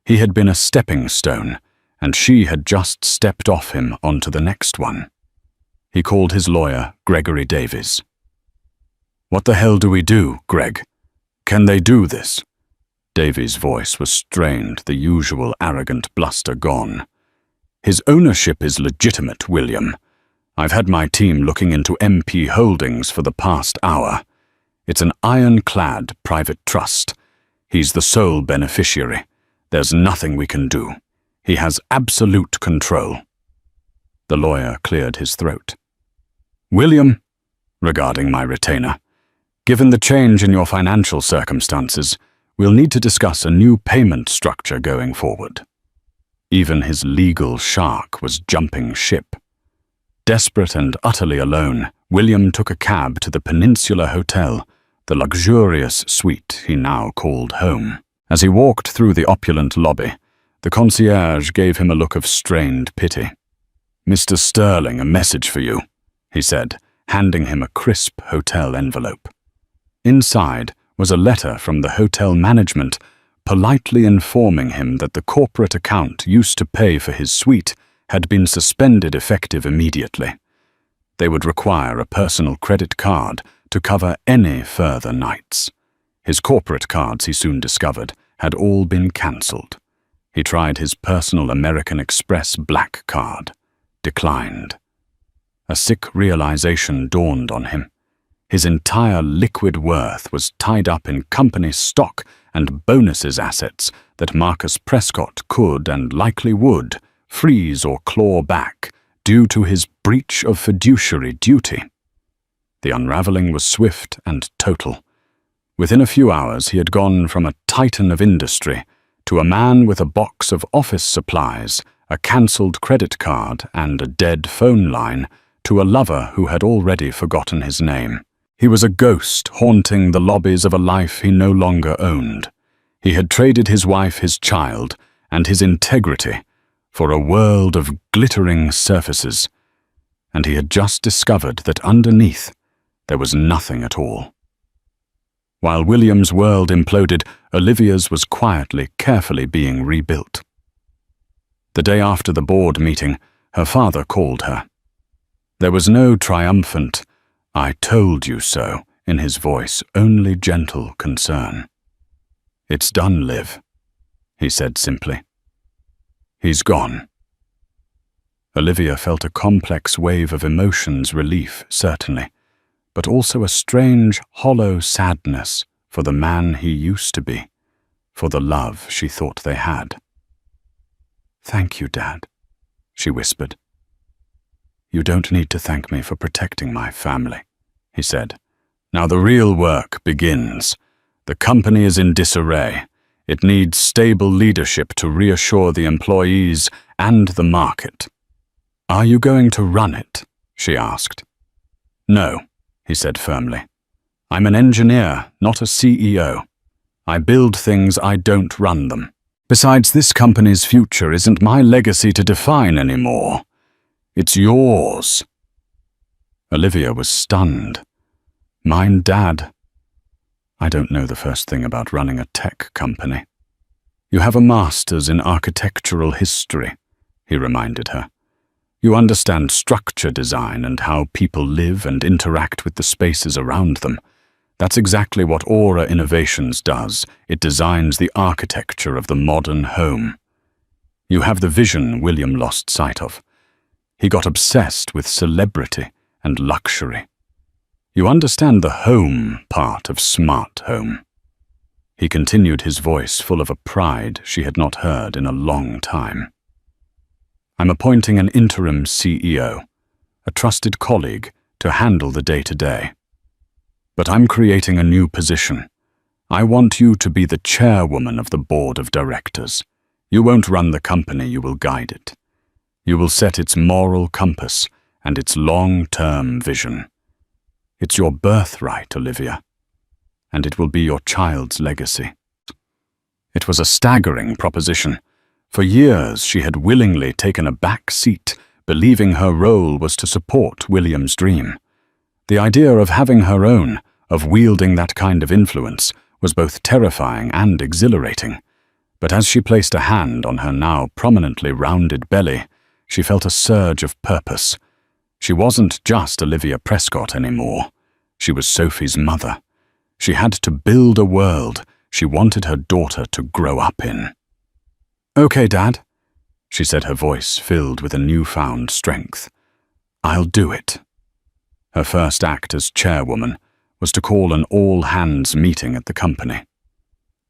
He had been a stepping stone, and she had just stepped off him onto the next one. He called his lawyer, Gregory Davies. "What the hell do we do, Greg? Can they do this?" Davies' voice was strained, the usual arrogant bluster gone. His ownership is legitimate, William. I've had my team looking into MP Holdings for the past hour. It's an ironclad private trust. He's the sole beneficiary. There's nothing we can do. He has absolute control. The lawyer cleared his throat. William, regarding my retainer, given the change in your financial circumstances, we'll need to discuss a new payment structure going forward. Even his legal shark was jumping ship. Desperate and utterly alone, William took a cab to the Peninsula Hotel, the luxurious suite he now called home. As he walked through the opulent lobby, the concierge gave him a look of strained pity. "Mr. Sterling, a message for you," he said, handing him a crisp hotel envelope. Inside was a letter from the hotel management, politely informing him that the corporate account used to pay for his suite had been suspended effective immediately. They would require a personal credit card to cover any further nights. His corporate cards, he soon discovered, had all been cancelled. He tried his personal American Express black card. Declined. A sick realization dawned on him. His entire liquid worth was tied up in company stock and bonuses assets that Marcus Prescott could and likely would freeze or claw back due to his breach of fiduciary duty. The unraveling was swift and total. Within a few hours, he had gone from a titan of industry to a man with a box of office supplies, a cancelled credit card, and a dead phone line, to a lover who had already forgotten his name. He was a ghost haunting the lobbies of a life he no longer owned. He had traded his wife, his child, and his integrity for a world of glittering surfaces, and he had just discovered that underneath there was nothing at all. While William's world imploded, Olivia's was quietly, carefully being rebuilt. The day after the board meeting, her father called her. There was no triumphant, "I told you so," in his voice, only gentle concern. "It's done, Liv," he said simply. "He's gone." Olivia felt a complex wave of emotions, relief, certainly, but also a strange, hollow sadness for the man he used to be, for the love she thought they had. "Thank you, Dad," she whispered. "You don't need to thank me for protecting my family," he said. "Now the real work begins. The company is in disarray. It needs stable leadership to reassure the employees and the market." "Are you going to run it?" she asked. "No," he said firmly. "I'm an engineer, not a CEO. I build things, I don't run them. Besides, this company's future isn't my legacy to define anymore. It's yours." Olivia was stunned. "Mine, Dad. I don't know the first thing about running a tech company." "You have a master's in architectural history," he reminded her. "You understand structure design and how people live and interact with the spaces around them. That's exactly what Aura Innovations does. It designs the architecture of the modern home. You have the vision William lost sight of. He got obsessed with celebrity and luxury. You understand the home part of smart home." He continued, his voice full of a pride she had not heard in a long time. "I'm appointing an interim CEO, a trusted colleague, to handle the day-to-day. But I'm creating a new position. I want you to be the chairwoman of the board of directors. You won't run the company, you will guide it. You will set its moral compass and its long-term vision. It's your birthright, Olivia, and it will be your child's legacy." It was a staggering proposition. For years she had willingly taken a back seat, believing her role was to support William's dream. The idea of having her own, of wielding that kind of influence, was both terrifying and exhilarating. But as she placed a hand on her now prominently rounded belly, she felt a surge of purpose. She wasn't just Olivia Prescott anymore. She was Sophie's mother. She had to build a world she wanted her daughter to grow up in. "Okay, Dad. she said, her voice filled with a newfound strength. "I'll do it." Her first act as chairwoman was to call an all-hands meeting at the company.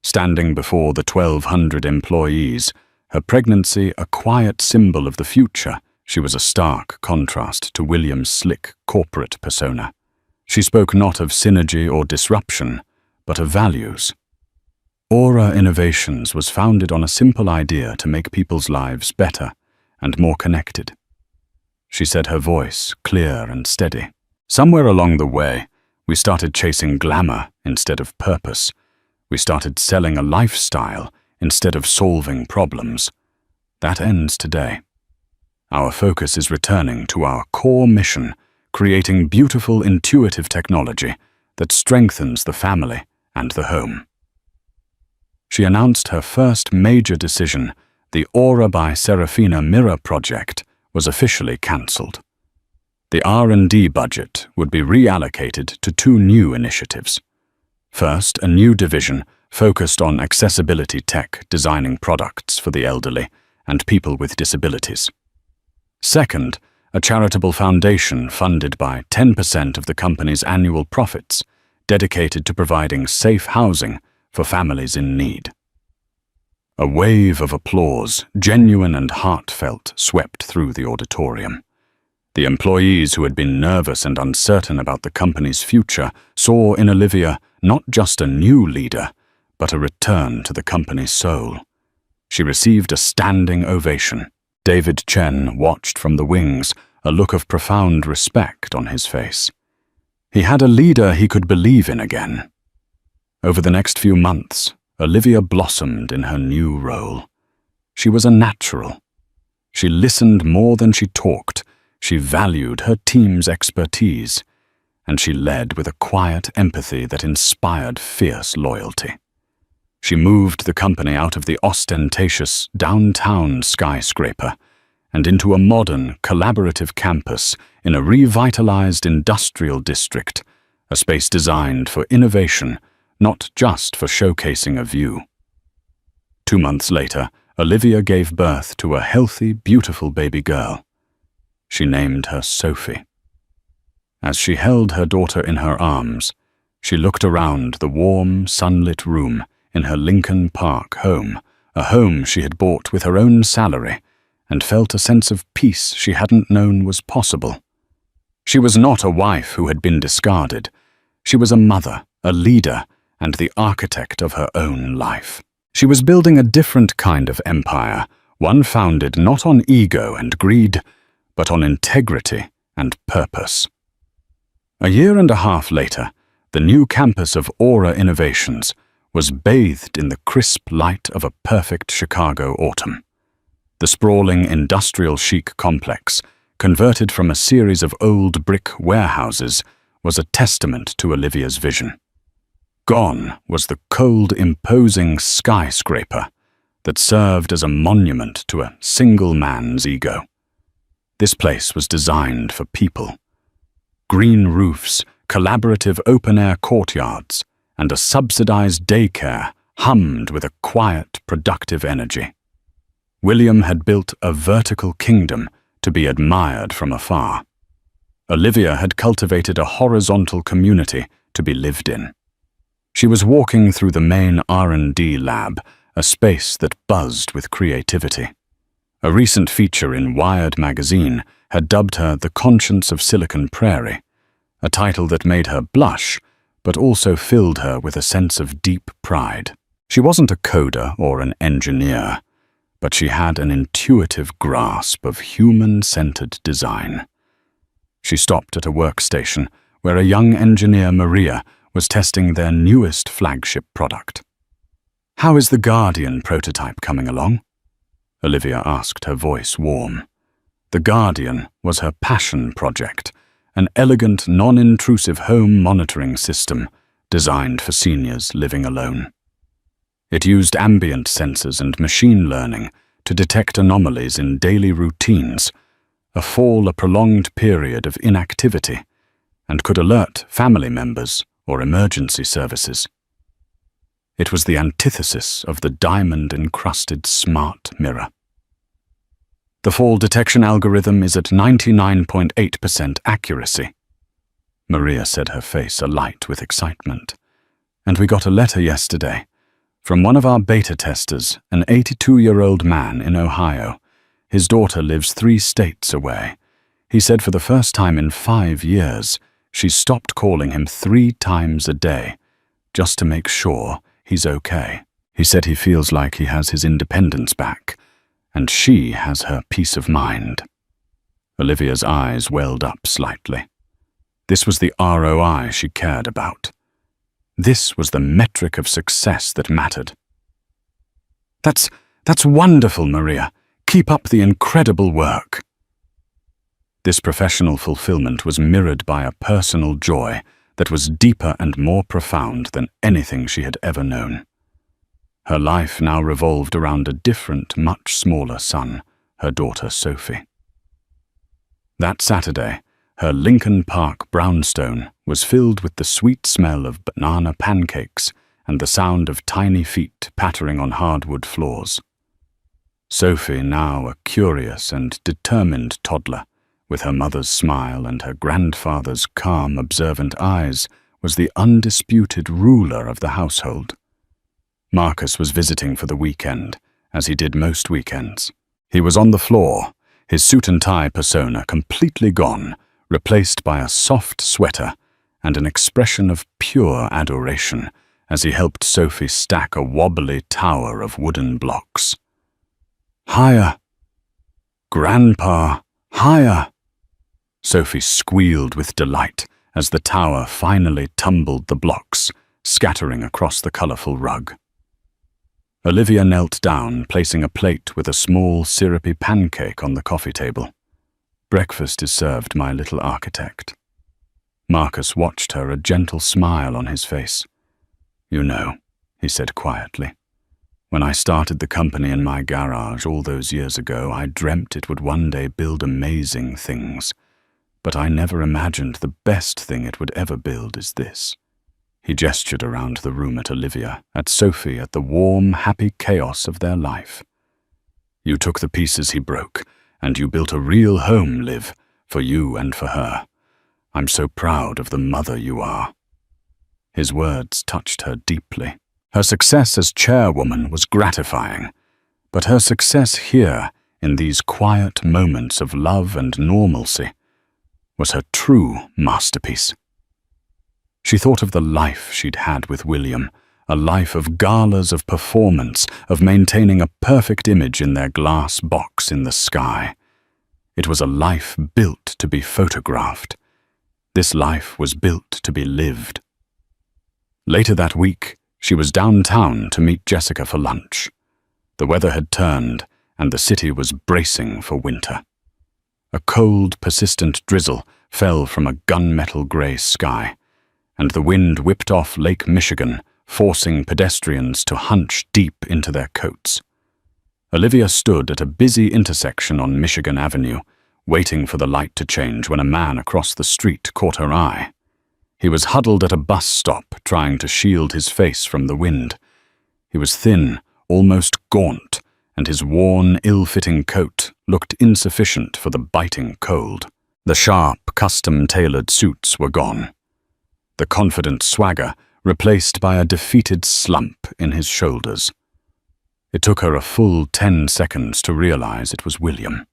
Standing before the 1,200 employees, her pregnancy a quiet symbol of the future, she was a stark contrast to William's slick corporate persona. She spoke not of synergy or disruption, but of values. Aura Innovations was founded on a simple idea to make people's lives better and more connected. She said, her voice clear and steady. Somewhere along the way, we started chasing glamour instead of purpose. We started selling a lifestyle instead of solving problems. That ends today. Our focus is returning to our core mission, creating beautiful, intuitive technology that strengthens the family and the home. She announced her first major decision. The Aura by Serafina Mirror project was officially cancelled. The R&D budget would be reallocated to 2 new initiatives. First, a new division focused on accessibility tech, designing products for the elderly and people with disabilities. Second, a charitable foundation funded by 10% of the company's annual profits, dedicated to providing safe housing for families in need. A wave of applause, genuine and heartfelt, swept through the auditorium. The employees who had been nervous and uncertain about the company's future saw in Olivia not just a new leader, but a return to the company's soul. She received a standing ovation. David Chen watched from the wings, a look of profound respect on his face. He had a leader he could believe in again. Over the next few months, Olivia blossomed in her new role. She was a natural. She listened more than she talked. She valued her team's expertise, and she led with a quiet empathy that inspired fierce loyalty. She moved the company out of the ostentatious downtown skyscraper and into a modern, collaborative campus in a revitalized industrial district, a space designed for innovation, not just for showcasing a view. 2 months later, Olivia gave birth to a healthy, beautiful baby girl. She named her Sophie. As she held her daughter in her arms, she looked around the warm, sunlit room in her Lincoln Park home, a home she had bought with her own salary, and felt a sense of peace she hadn't known was possible. She was not a wife who had been discarded. She was a mother, a leader, and the architect of her own life. She was building a different kind of empire, one founded not on ego and greed, but on integrity and purpose. A year and a half later, the new campus of Aura Innovations was bathed in the crisp light of a perfect Chicago autumn. The sprawling industrial chic complex, converted from a series of old brick warehouses, was a testament to Olivia's vision. Gone was the cold, imposing skyscraper that served as a monument to a single man's ego. This place was designed for people. Green roofs, collaborative open-air courtyards, and a subsidized daycare hummed with a quiet, productive energy. William had built a vertical kingdom to be admired from afar. Olivia had cultivated a horizontal community to be lived in. She was walking through the main R&D lab, a space that buzzed with creativity. A recent feature in Wired magazine had dubbed her the conscience of Silicon Prairie, a title that made her blush, but also filled her with a sense of deep pride. She wasn't a coder or an engineer, but she had an intuitive grasp of human-centered design. She stopped at a workstation where a young engineer, Maria, was testing their newest flagship product. "How is the Guardian prototype coming along?" Olivia asked, her voice warm. The Guardian was her passion project, an elegant, non-intrusive home monitoring system designed for seniors living alone. It used ambient sensors and machine learning to detect anomalies in daily routines, a prolonged period of inactivity, and could alert family members or emergency services. It was the antithesis of the diamond-encrusted smart mirror. The fall detection algorithm is at 99.8% accuracy. Maria said, her face alight with excitement. And we got a letter yesterday from one of our beta testers, an 82-year-old man in Ohio. His daughter lives 3 states away. He said for the first time in 5 years, she stopped calling him 3 times a day, just to make sure he's okay. He said he feels like he has his independence back, and she has her peace of mind. Olivia's eyes welled up slightly. This was the ROI she cared about. This was the metric of success that mattered. That's wonderful, Maria. Keep up the incredible work. This professional fulfillment was mirrored by a personal joy that was deeper and more profound than anything she had ever known. Her life now revolved around a different, much smaller son, her daughter Sophie. That Saturday, her Lincoln Park brownstone was filled with the sweet smell of banana pancakes and the sound of tiny feet pattering on hardwood floors. Sophie, now a curious and determined toddler, with her mother's smile and her grandfather's calm, observant eyes, was the undisputed ruler of the household. Marcus was visiting for the weekend, as he did most weekends. He was on the floor, his suit and tie persona completely gone, replaced by a soft sweater and an expression of pure adoration as he helped Sophie stack a wobbly tower of wooden blocks. "Higher! Grandpa, higher!" Sophie squealed with delight as the tower finally tumbled the blocks, scattering across the colorful rug. Olivia knelt down, placing a plate with a small, syrupy pancake on the coffee table. "Breakfast is served, my little architect." Marcus watched her, a gentle smile on his face. "You know," he said quietly, "when I started the company in my garage all those years ago, I dreamt it would one day build amazing things. But I never imagined the best thing it would ever build is this." He gestured around the room at Olivia, at Sophie, at the warm, happy chaos of their life. "You took the pieces he broke, and you built a real home, Liv, for you and for her. I'm so proud of the mother you are." His words touched her deeply. Her success as chairwoman was gratifying, but her success here, in these quiet moments of love and normalcy, was her true masterpiece. She thought of the life she'd had with William, a life of galas of performance, of maintaining a perfect image in their glass box in the sky. It was a life built to be photographed. This life was built to be lived. Later that week, she was downtown to meet Jessica for lunch. The weather had turned, and the city was bracing for winter. A cold, persistent drizzle fell from a gunmetal gray sky, and the wind whipped off Lake Michigan, forcing pedestrians to hunch deep into their coats. Olivia stood at a busy intersection on Michigan Avenue, waiting for the light to change when a man across the street caught her eye. He was huddled at a bus stop, trying to shield his face from the wind. He was thin, almost gaunt, and his worn, ill-fitting coat looked insufficient for the biting cold. The sharp, custom-tailored suits were gone. The confident swagger replaced by a defeated slump in his shoulders. It took her a full 10 seconds to realize it was William.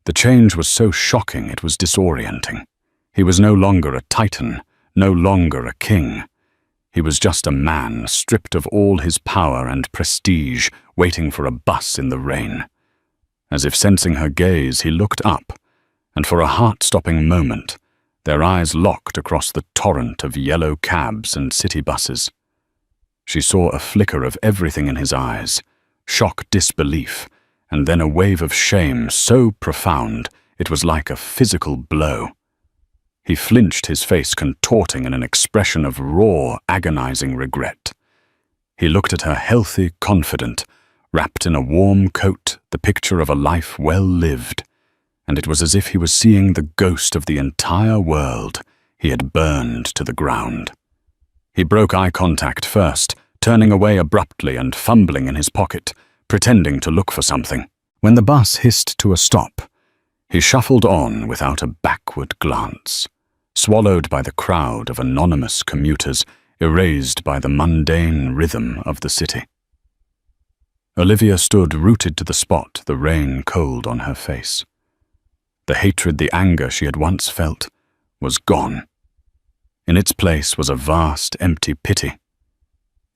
The change was so shocking it was disorienting. He was no longer a titan, no longer a king. He was just a man stripped of all his power and prestige, waiting for a bus in the rain. As if sensing her gaze, he looked up, and for a heart-stopping moment, their eyes locked across the torrent of yellow cabs and city buses. She saw a flicker of everything in his eyes, shock, disbelief, and then a wave of shame so profound it was like a physical blow. He flinched, his face contorting in an expression of raw, agonizing regret. He looked at her healthy, confident, wrapped in a warm coat, the picture of a life well lived, and it was as if he was seeing the ghost of the entire world he had burned to the ground. He broke eye contact first, turning away abruptly and fumbling in his pocket, pretending to look for something. When the bus hissed to a stop, he shuffled on without a backward glance, swallowed by the crowd of anonymous commuters, erased by the mundane rhythm of the city. Olivia stood rooted to the spot, the rain cold on her face. The hatred, the anger she had once felt, was gone. In its place was a vast, empty pity.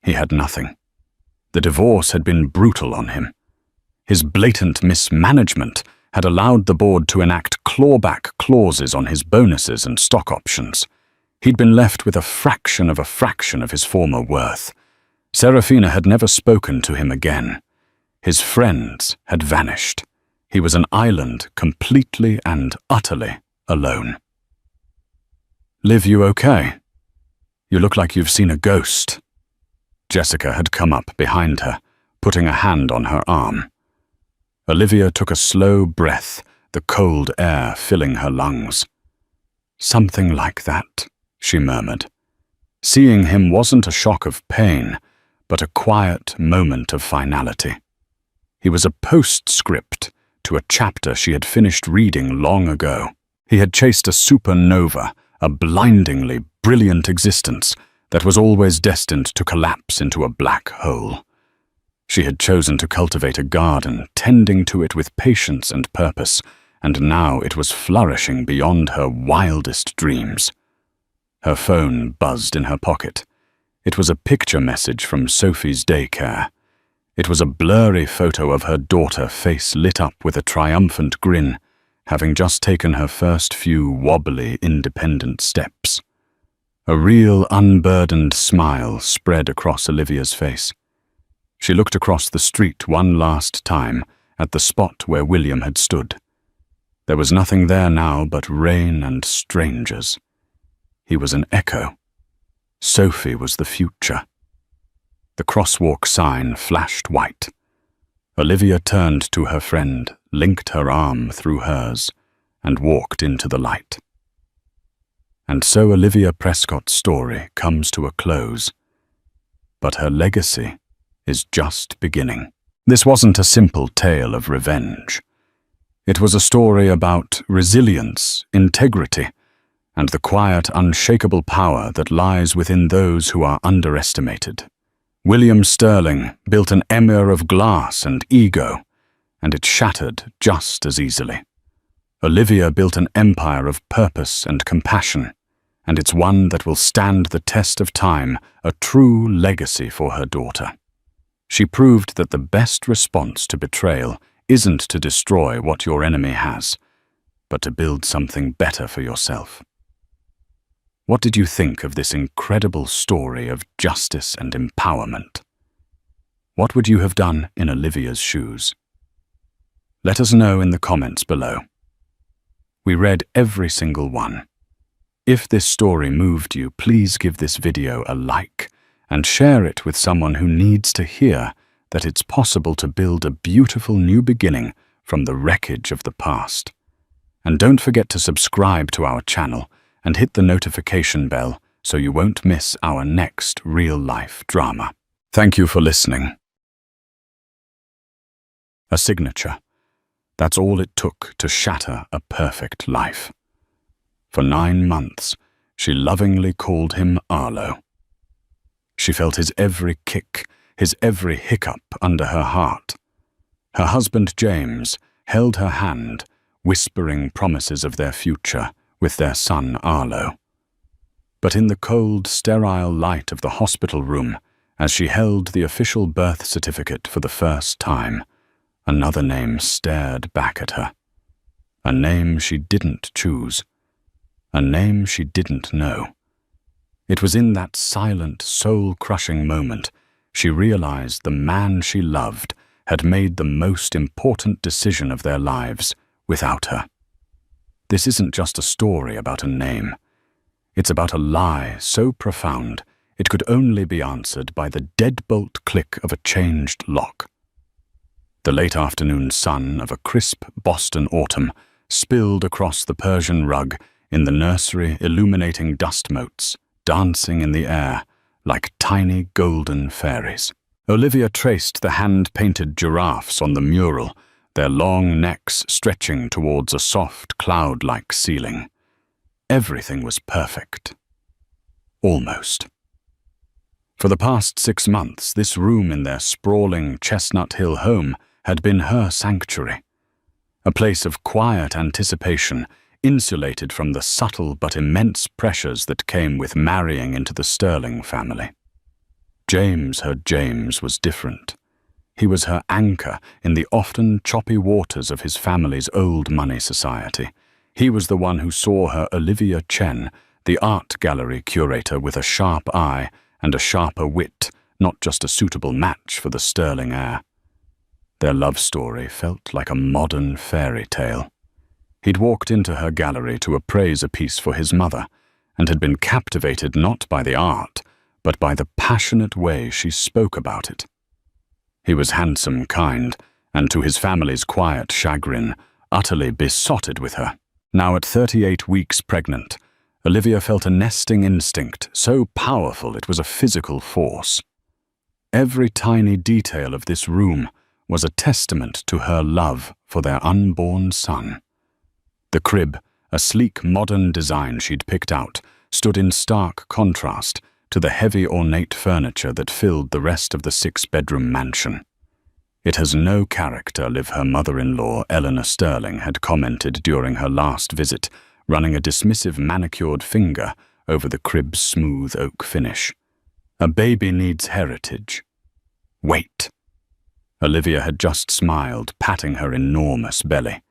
He had nothing. The divorce had been brutal on him. His blatant mismanagement had allowed the board to enact clawback clauses on his bonuses and stock options. He'd been left with a fraction of his former worth. Serafina had never spoken to him again. His friends had vanished. He was an island, completely and utterly alone. "Liv, you okay? You look like you've seen a ghost." Jessica had come up behind her, putting a hand on her arm. Olivia took a slow breath, the cold air filling her lungs. "Something like that," she murmured. Seeing him wasn't a shock of pain, but a quiet moment of finality. He was a postscript to a chapter she had finished reading long ago. He had chased a supernova, a blindingly brilliant existence that was always destined to collapse into a black hole. She had chosen to cultivate a garden, tending to it with patience and purpose, and now it was flourishing beyond her wildest dreams. Her phone buzzed in her pocket. It was a picture message from Sophie's daycare. It was a blurry photo of her daughter, face lit up with a triumphant grin, having just taken her first few wobbly, independent steps. A real, unburdened smile spread across Olivia's face. She looked across the street one last time at the spot where William had stood. There was nothing there now but rain and strangers. He was an echo. Sophie was the future. The crosswalk sign flashed white. Olivia turned to her friend, linked her arm through hers, and walked into the light. And so Olivia Prescott's story comes to a close. But her legacy is just beginning. This wasn't a simple tale of revenge. It was a story about resilience, integrity, and the quiet, unshakable power that lies within those who are underestimated. William Sterling built an emir of glass and ego, and it shattered just as easily. Olivia built an empire of purpose and compassion, and it's one that will stand the test of time, a true legacy for her daughter. She proved that the best response to betrayal isn't to destroy what your enemy has, but to build something better for yourself. What did you think of this incredible story of justice and empowerment? What would you have done in Olivia's shoes? Let us know in the comments below. We read every single one. If this story moved you, please give this video a like and share it with someone who needs to hear that it's possible to build a beautiful new beginning from the wreckage of the past. And don't forget to subscribe to our channel and hit the notification bell so you won't miss our next real-life drama. Thank you for listening. A signature. That's all it took to shatter a perfect life. For 9 months, she lovingly called him Arlo. She felt his every kick, his every hiccup under her heart. Her husband James held her hand, whispering promises of their future with their son Arlo. But in the cold, sterile light of the hospital room, as she held the official birth certificate for the first time, another name stared back at her. A name she didn't choose. A name she didn't know. It was in that silent, soul-crushing moment she realized the man she loved had made the most important decision of their lives without her. This isn't just a story about a name. It's about a lie so profound it could only be answered by the deadbolt click of a changed lock. The late afternoon sun of a crisp Boston autumn spilled across the Persian rug in the nursery, illuminating dust motes, dancing in the air like tiny golden fairies. Olivia traced the hand-painted giraffes on the mural, their long necks stretching towards a soft, cloud-like ceiling. Everything was perfect. Almost. For the past 6 months, this room in their sprawling Chestnut Hill home had been her sanctuary, a place of quiet anticipation, insulated from the subtle but immense pressures that came with marrying into the Sterling family. James was different. He was her anchor in the often choppy waters of his family's old money society. He was the one who saw her Olivia Chen, the art gallery curator with a sharp eye and a sharper wit, not just a suitable match for the Sterling heir. Their love story felt like a modern fairy tale. He'd walked into her gallery to appraise a piece for his mother, and had been captivated not by the art, but by the passionate way she spoke about it. He was handsome, kind, and to his family's quiet chagrin, utterly besotted with her. Now at 38 weeks pregnant, Olivia felt a nesting instinct so powerful it was a physical force. Every tiny detail of this room was a testament to her love for their unborn son. The crib, a sleek modern design she'd picked out, stood in stark contrast to the heavy ornate furniture that filled the rest of the 6-bedroom mansion. "It has no character," her mother-in-law Eleanor Sterling had commented during her last visit, running a dismissive manicured finger over the crib's smooth oak finish. "A baby needs heritage." "Wait." Olivia had just smiled, patting her enormous belly.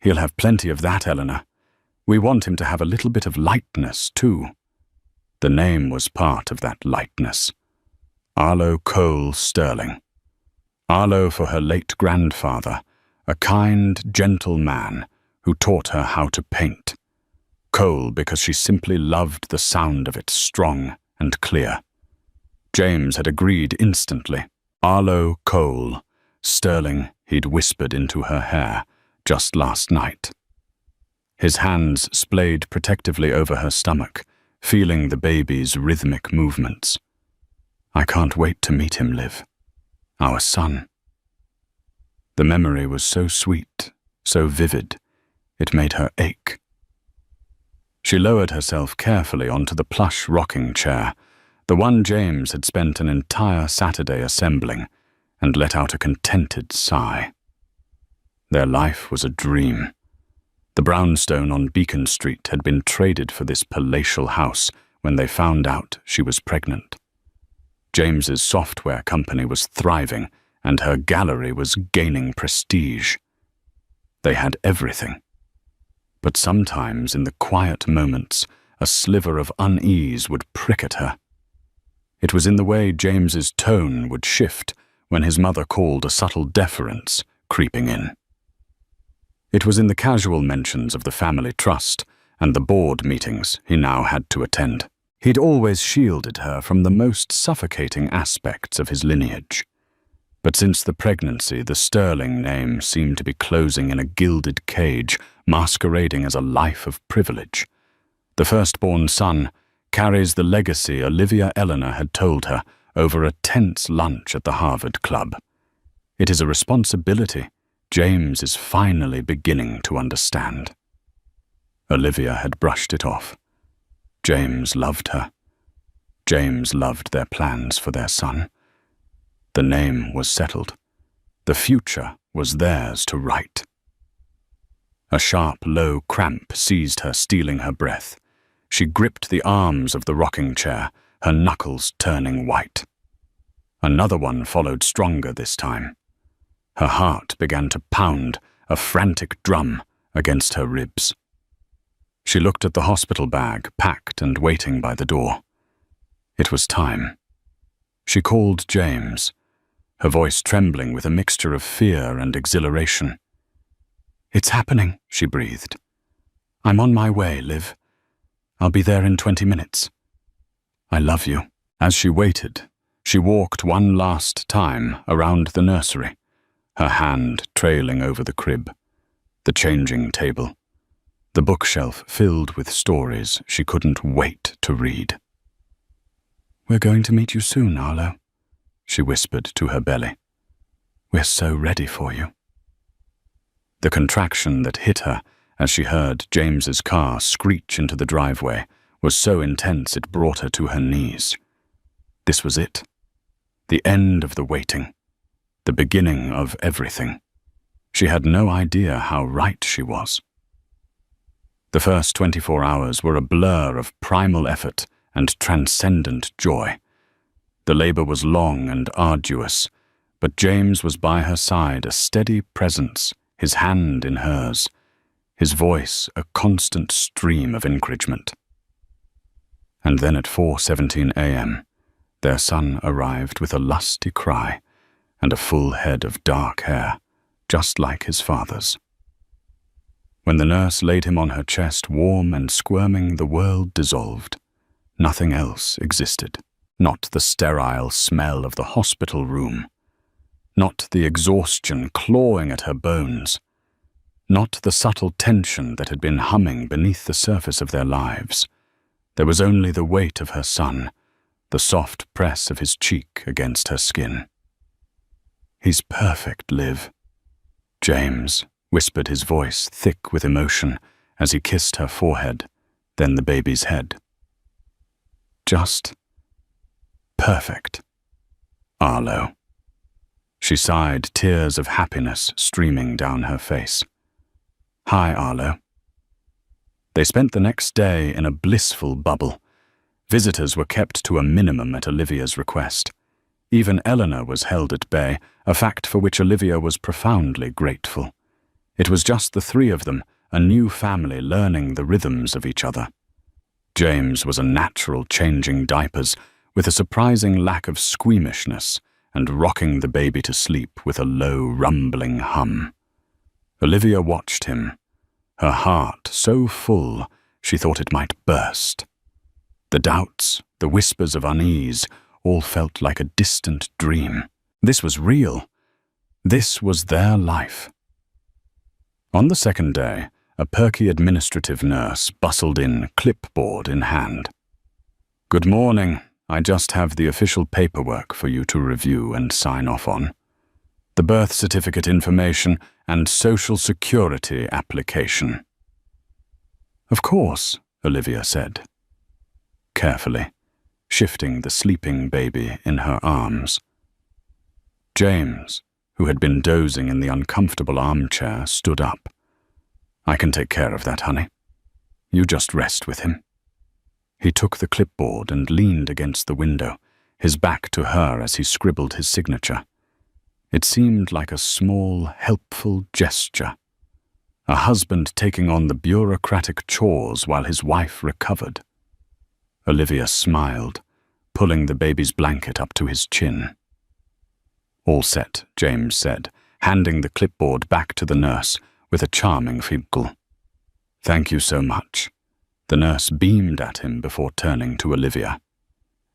"He'll have plenty of that, Eleanor. We want him to have a little bit of lightness, too." The name was part of that lightness. Arlo Cole Sterling. Arlo for her late grandfather, a kind, gentle man who taught her how to paint. Cole because she simply loved the sound of it, strong and clear. James had agreed instantly. Arlo Cole Sterling, he'd whispered into her hair just last night. His hands splayed protectively over her stomach, feeling the baby's rhythmic movements. "I can't wait to meet him, Liv. Our son." The memory was so sweet, so vivid, it made her ache. She lowered herself carefully onto the plush rocking chair, the one James had spent an entire Saturday assembling, and let out a contented sigh. Their life was a dream. The brownstone on Beacon Street had been traded for this palatial house when they found out she was pregnant. James's software company was thriving, and her gallery was gaining prestige. They had everything. But sometimes, in the quiet moments, a sliver of unease would prick at her. It was in the way James's tone would shift when his mother called, a subtle deference creeping in. It was in the casual mentions of the family trust and the board meetings he now had to attend. He'd always shielded her from the most suffocating aspects of his lineage. But since the pregnancy, the Sterling name seemed to be closing in a gilded cage, masquerading as a life of privilege. The firstborn son carries the legacy Olivia Eleanor had told her over a tense lunch at the Harvard Club. It is a responsibility James is finally beginning to understand. Olivia had brushed it off. James loved her. James loved their plans for their son. The name was settled. The future was theirs to write. A sharp, low cramp seized her, stealing her breath. She gripped the arms of the rocking chair, her knuckles turning white. Another one followed, stronger this time. Her heart began to pound, a frantic drum, against her ribs. She looked at the hospital bag, packed and waiting by the door. It was time. She called James, her voice trembling with a mixture of fear and exhilaration. "It's happening," she breathed. "I'm on my way, Liv. I'll be there in 20 minutes. I love you." As she waited, she walked one last time around the nursery, her hand trailing over the crib, the changing table, the bookshelf filled with stories she couldn't wait to read. "We're going to meet you soon, Arlo," she whispered to her belly. "We're so ready for you." The contraction that hit her as she heard James's car screech into the driveway was so intense it brought her to her knees. This was it. The end of the waiting. The beginning of everything. She had no idea how right she was. The first 24 hours were a blur of primal effort and transcendent joy. The labor was long and arduous, but James was by her side, a steady presence, his hand in hers, his voice a constant stream of encouragement. And then at 4:17 a.m., their son arrived with a lusty cry and a full head of dark hair, just like his father's. When the nurse laid him on her chest, warm and squirming, the world dissolved. Nothing else existed. Not the sterile smell of the hospital room. Not the exhaustion clawing at her bones. Not the subtle tension that had been humming beneath the surface of their lives. There was only the weight of her son, the soft press of his cheek against her skin. "He's perfect, Liv." James whispered, his voice thick with emotion as he kissed her forehead, then the baby's head. "Just perfect. Arlo." She sighed, tears of happiness streaming down her face. "Hi, Arlo." They spent the next day in a blissful bubble. Visitors were kept to a minimum at Olivia's request. Even Eleanor was held at bay, a fact for which Olivia was profoundly grateful. It was just the three of them, a new family learning the rhythms of each other. James was a natural changing diapers, with a surprising lack of squeamishness, and rocking the baby to sleep with a low, rumbling hum. Olivia watched him, her heart so full she thought it might burst. The doubts, the whispers of unease, all felt like a distant dream. This was real. This was their life. On the second day, a perky administrative nurse bustled in, clipboard in hand. "Good morning. I just have the official paperwork for you to review and sign off on. The birth certificate information and Social Security application." "Of course," Olivia said, carefully, shifting the sleeping baby in her arms. James, who had been dozing in the uncomfortable armchair, stood up. "I can take care of that, honey. You just rest with him." He took the clipboard and leaned against the window, his back to her as he scribbled his signature. It seemed like a small, helpful gesture. A husband taking on the bureaucratic chores while his wife recovered. Olivia smiled, pulling the baby's blanket up to his chin. "All set," James said, handing the clipboard back to the nurse with a charming giggle. "Thank you so much." The nurse beamed at him before turning to Olivia.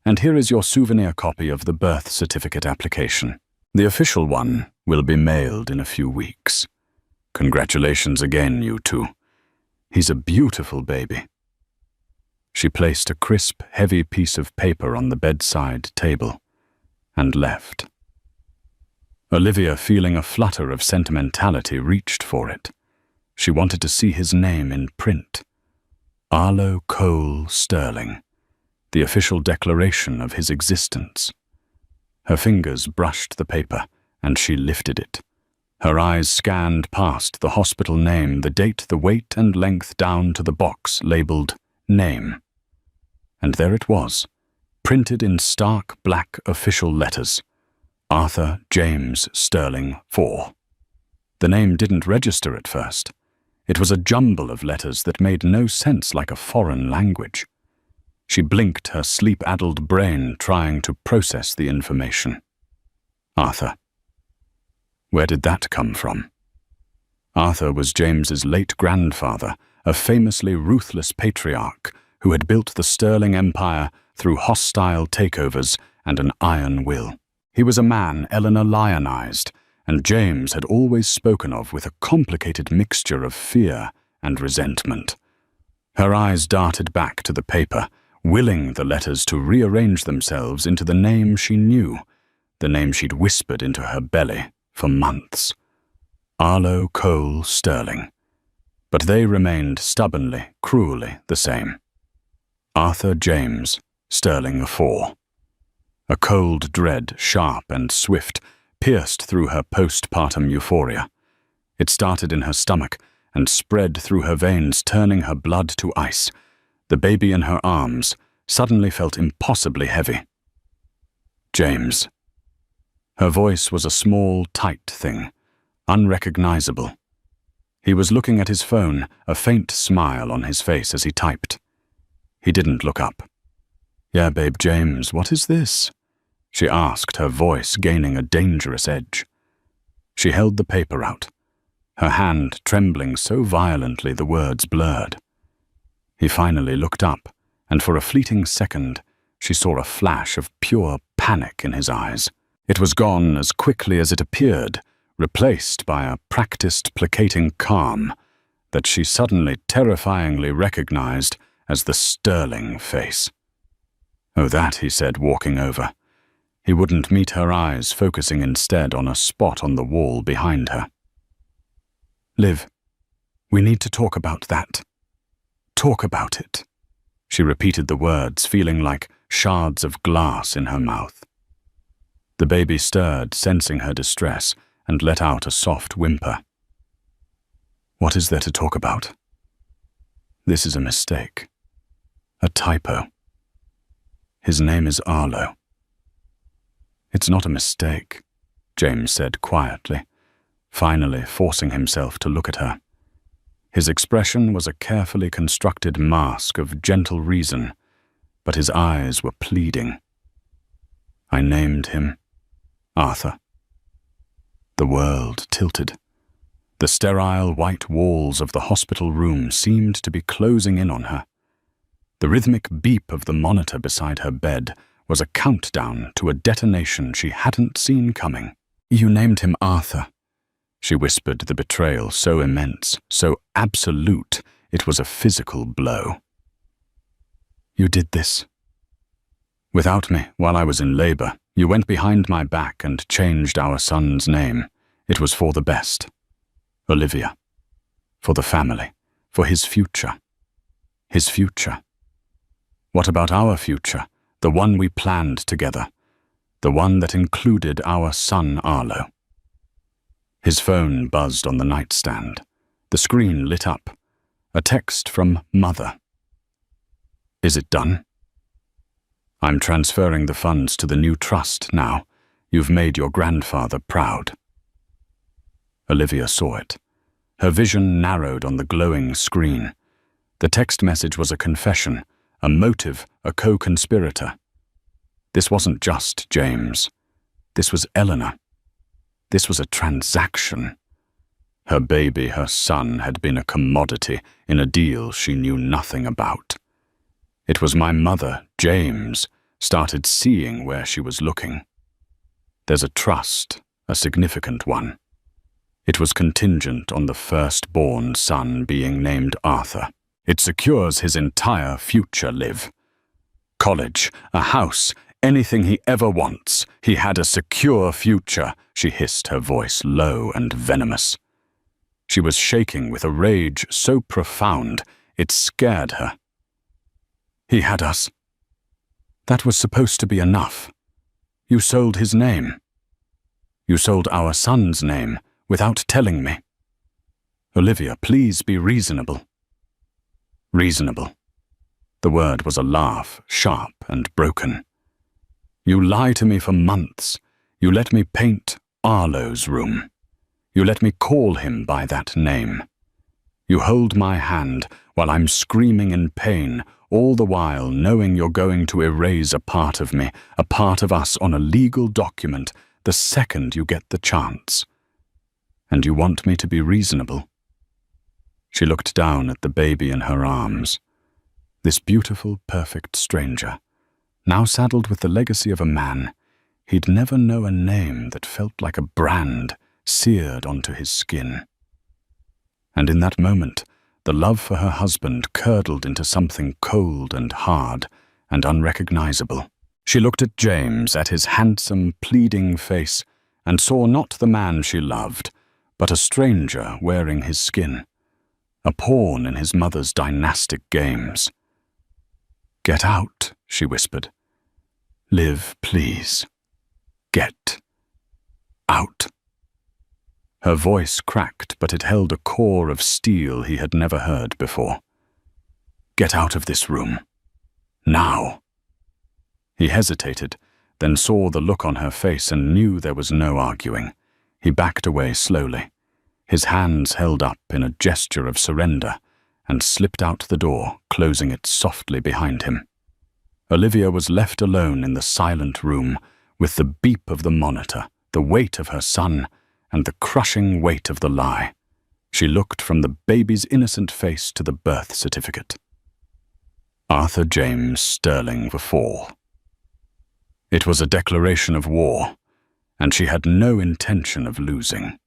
"And here is your souvenir copy of the birth certificate application. The official one will be mailed in a few weeks. Congratulations again, you two. He's a beautiful baby." She placed a crisp, heavy piece of paper on the bedside table and left. Olivia, feeling a flutter of sentimentality, reached for it. She wanted to see his name in print. Arlo Cole Sterling, the official declaration of his existence. Her fingers brushed the paper, and she lifted it. Her eyes scanned past the hospital name, the date, the weight and length, down to the box labeled Name. And there it was, printed in stark black official letters. Arthur James Sterling IV. The name didn't register at first. It was a jumble of letters that made no sense, like a foreign language. She blinked, her sleep-addled brain trying to process the information. Arthur. Where did that come from? Arthur was James's late grandfather, a famously ruthless patriarch who had built the Sterling Empire through hostile takeovers and an iron will. He was a man Eleanor lionized, and James had always spoken of with a complicated mixture of fear and resentment. Her eyes darted back to the paper, willing the letters to rearrange themselves into the name she knew, the name she'd whispered into her belly for months. Arlo, Cole, Sterling. But they remained stubbornly, cruelly the same. Arthur, James, Sterling a 4. A cold dread, sharp and swift, pierced through her postpartum euphoria. It started in her stomach and spread through her veins, turning her blood to ice. The baby in her arms suddenly felt impossibly heavy. James. Her voice was a small, tight thing, unrecognizable. He was looking at his phone, a faint smile on his face as he typed. He didn't look up. "Yeah, babe, James, what is this?" she asked, her voice gaining a dangerous edge. She held the paper out, her hand trembling so violently the words blurred. He finally looked up, and for a fleeting second, she saw a flash of pure panic in his eyes. It was gone as quickly as it appeared, replaced by a practiced, placating calm that she suddenly terrifyingly recognized as the Sterling face. "Oh, that," he said, walking over. He wouldn't meet her eyes, focusing instead on a spot on the wall behind her. "Liv, we need to talk about that. Talk about it." She repeated the words, feeling like shards of glass in her mouth. The baby stirred, sensing her distress, and let out a soft whimper. "What is there to talk about? This is a mistake. A typo. His name is Arlo." "It's not a mistake," James said quietly, finally forcing himself to look at her. His expression was a carefully constructed mask of gentle reason, but his eyes were pleading. "I named him Arthur." The world tilted. The sterile white walls of the hospital room seemed to be closing in on her. The rhythmic beep of the monitor beside her bed was a countdown to a detonation she hadn't seen coming. "You named him Arthur," she whispered, the betrayal so immense, so absolute, it was a physical blow. "You did this. Without me, while I was in labor, you went behind my back and changed our son's name. It was for the best. Olivia. For the family. For his future. His future. What about our future? The one we planned together. The one that included our son Arlo." His phone buzzed on the nightstand. The screen lit up. A text from Mother. "Is it done? I'm transferring the funds to the new trust now. You've made your grandfather proud." Olivia saw it. Her vision narrowed on the glowing screen. The text message was a confession, a motive, a co-conspirator. This wasn't just James. This was Eleanor. This was a transaction. Her baby, her son, had been a commodity in a deal she knew nothing about. It was my mother, James, started seeing where she was looking. There's a trust, a significant one. It was contingent on the firstborn son being named Arthur. It secures his entire future, Liv. College, a house, anything he ever wants. He had a secure future, she hissed, her voice low and venomous. She was shaking with a rage so profound it scared her. "He had us. That was supposed to be enough. You sold his name. You sold our son's name without telling me. Olivia, please be reasonable." Reasonable. The word was a laugh, sharp and broken. "You lie to me for months. You let me paint Arlo's room. You let me call him by that name. You hold my hand while I'm screaming in pain, all the while knowing you're going to erase a part of me, a part of us on a legal document the second you get the chance. And you want me to be reasonable." She looked down at the baby in her arms. This beautiful, perfect stranger, now saddled with the legacy of a man he'd never know a name that felt like a brand seared onto his skin. And in that moment, the love for her husband curdled into something cold and hard and unrecognizable. She looked at James, at his handsome, pleading face, and saw not the man she loved, but a stranger wearing his skin, a pawn in his mother's dynastic games. "Get out," she whispered. "Liv, please. Get out." Her voice cracked, but it held a core of steel he had never heard before. "Get out of this room. Now." He hesitated, then saw the look on her face and knew there was no arguing. He backed away slowly, his hands held up in a gesture of surrender, and slipped out the door, closing it softly behind him. Olivia was left alone in the silent room, with the beep of the monitor, the weight of her son, and the crushing weight of the lie. She looked from the baby's innocent face to the birth certificate. Arthur James Sterling IV. It was a declaration of war, and she had no intention of losing.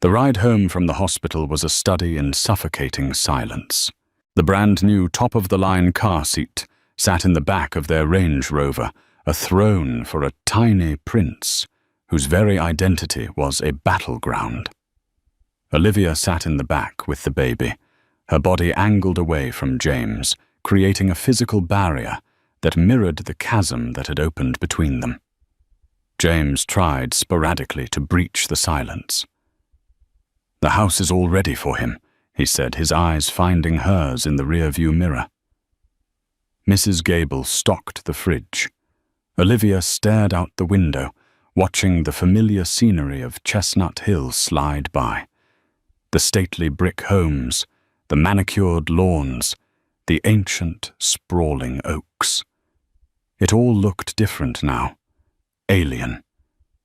The ride home from the hospital was a study in suffocating silence. The brand-new top-of-the-line car seat sat in the back of their Range Rover, a throne for a tiny prince whose very identity was a battleground. Olivia sat in the back with the baby, her body angled away from James, creating a physical barrier that mirrored the chasm that had opened between them. James tried sporadically to breach the silence. "The house is all ready for him," he said, his eyes finding hers in the rear-view mirror. Mrs. Gable stocked the fridge. Olivia stared out the window, watching the familiar scenery of Chestnut Hill slide by. The stately brick homes, the manicured lawns, the ancient, sprawling oaks. It all looked different now, alien.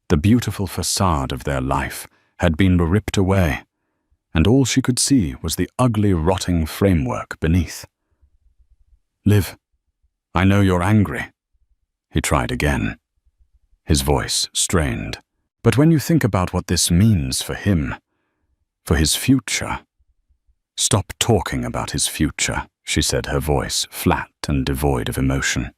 The beautiful facade of their life had been ripped away, and all she could see was the ugly, rotting framework beneath. "Liv, I know you're angry." He tried again, his voice strained. "But when you think about what this means for him, for his future—" "Stop talking about his future," she said, her voice flat and devoid of emotion.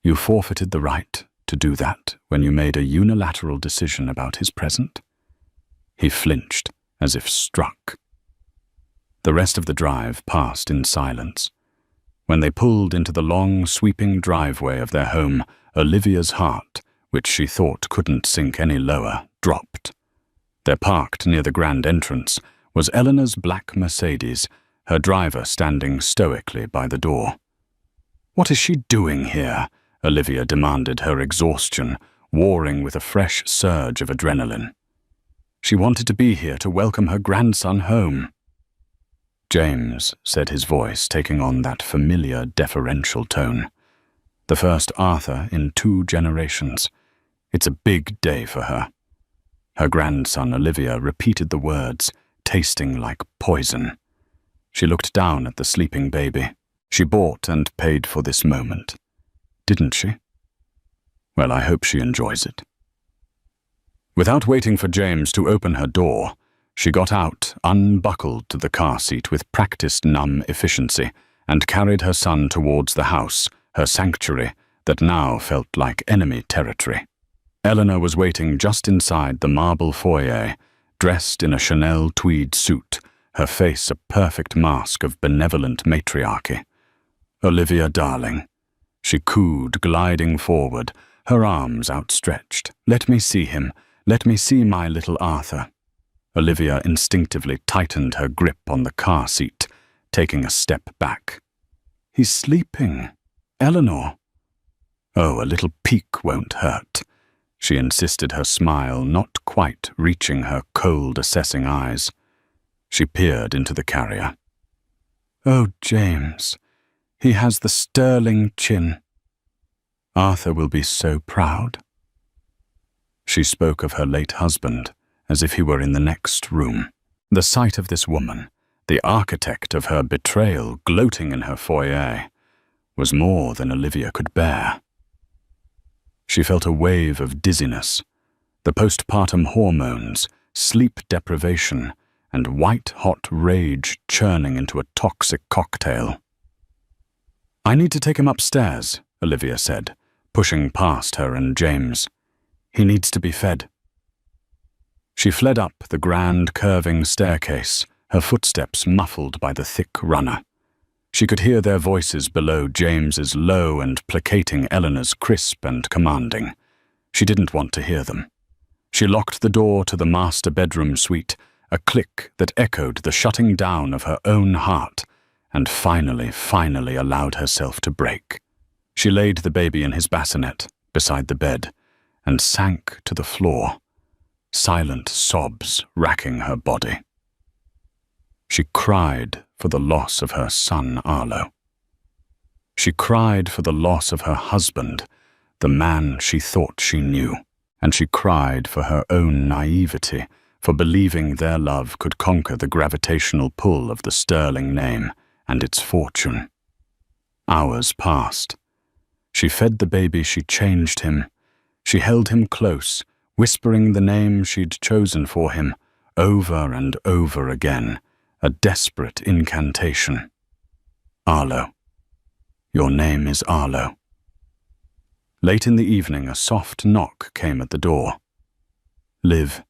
"You forfeited the right to do that when you made a unilateral decision about his present." He flinched, as if struck. The rest of the drive passed in silence. When they pulled into the long, sweeping driveway of their home, Olivia's heart, which she thought couldn't sink any lower, dropped. There, parked near the grand entrance, was Eleanor's black Mercedes, her driver standing stoically by the door. "What is she doing here?" Olivia demanded, her exhaustion warring with a fresh surge of adrenaline. She wanted to be here to welcome her grandson home. "James," said his voice, taking on that familiar, deferential tone. "The first Arthur in 2 generations. It's a big day for her." Her grandson, Olivia, repeated the words, tasting like poison. She looked down at the sleeping baby. She bought and paid for this moment, didn't she? Well, I hope she enjoys it. Without waiting for James to open her door, she got out, unbuckled the car seat with practiced numb efficiency, and carried her son towards the house, her sanctuary, that now felt like enemy territory. Eleanor was waiting just inside the marble foyer, dressed in a Chanel tweed suit, her face a perfect mask of benevolent matriarchy. "Olivia, darling," she cooed, gliding forward, her arms outstretched. "Let me see him. Let me see my little Arthur." Olivia instinctively tightened her grip on the car seat, taking a step back. "He's sleeping. Eleanor." "Oh, a little peek won't hurt," she insisted, her smile not quite reaching her cold, assessing eyes. She peered into the carrier. "Oh, James, he has the sterling chin. Arthur will be so proud." She spoke of her late husband as if he were in the next room. The sight of this woman, the architect of her betrayal, gloating in her foyer, was more than Olivia could bear. She felt a wave of dizziness, the postpartum hormones, sleep deprivation, and white-hot rage churning into a toxic cocktail. "I need to take him upstairs," Olivia said, pushing past her and James. "He needs to be fed." She fled up the grand curving staircase, her footsteps muffled by the thick runner. She could hear their voices below, James's low and placating, Eleanor's crisp and commanding. She didn't want to hear them. She locked the door to the master bedroom suite, a click that echoed the shutting down of her own heart, and finally allowed herself to break. She laid the baby in his bassinet beside the bed and sank to the floor, silent sobs racking her body. She cried for the loss of her son Arlo. She cried for the loss of her husband, the man she thought she knew, and she cried for her own naivety, for believing their love could conquer the gravitational pull of the sterling name and its fortune. Hours passed. She fed the baby, she changed him. She held him close, whispering the name she'd chosen for him, over and over again, a desperate incantation. Arlo. Your name is Arlo. Late in the evening, a soft knock came at the door. Liv.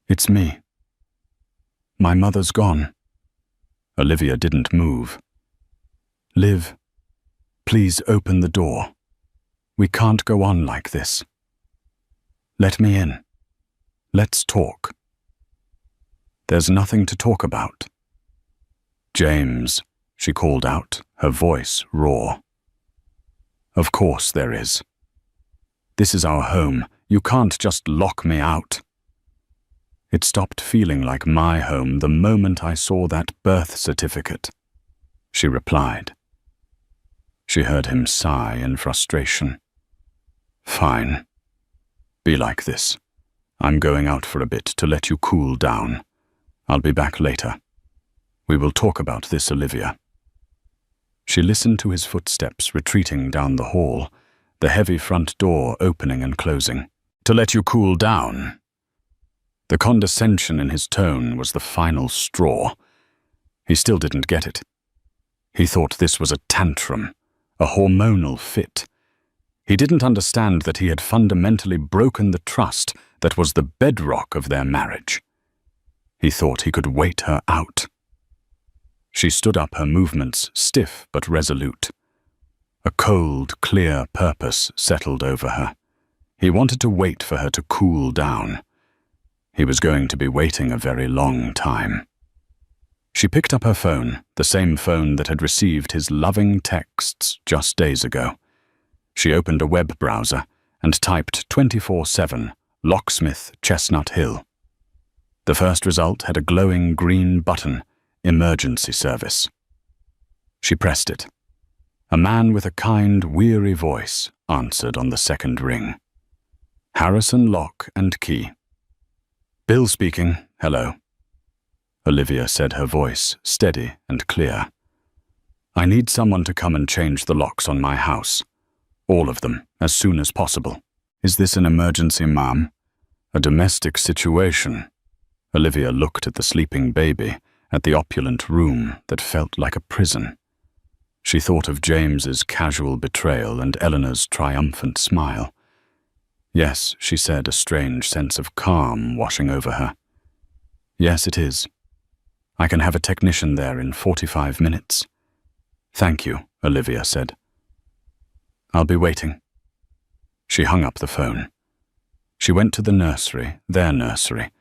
It's me. My mother's gone. Olivia didn't move. Liv, please open the door. We can't go on like this. Let me in. Let's talk. There's nothing to talk about. James, she called out, her voice raw. Of course there is. This is our home. You can't just lock me out. It stopped feeling like my home the moment I saw that birth certificate, she replied. She heard him sigh in frustration. Fine. Be like this. I'm going out for a bit to let you cool down. I'll be back later. We will talk about this, Olivia. She listened to his footsteps retreating down the hall, the heavy front door opening and closing. To let you cool down. The condescension in his tone was the final straw. He still didn't get it. He thought this was a tantrum, a hormonal fit. He didn't understand that he had fundamentally broken the trust that was the bedrock of their marriage. He thought he could wait her out. She stood up, her movements stiff but resolute. A cold, clear purpose settled over her. He wanted to wait for her to cool down. He was going to be waiting a very long time. She picked up her phone, the same phone that had received his loving texts just days ago. She opened a web browser and typed 24/7 Locksmith Chestnut Hill. The first result had a glowing green button, Emergency Service. She pressed it. A man with a kind, weary voice answered on the second ring. Harrison Lock and Key. Bill speaking. Hello. Olivia said, her voice steady and clear. I need someone to come and change the locks on my house. All of them, as soon as possible. Is this an emergency, Mom? A domestic situation. Olivia looked at the sleeping baby, at the opulent room that felt like a prison. She thought of James's casual betrayal and Eleanor's triumphant smile. Yes, she said, a strange sense of calm washing over her. Yes, it is. I can have a technician there in 45 minutes. Thank you, Olivia said. I'll be waiting. She hung up the phone. She went to the nursery, their nursery,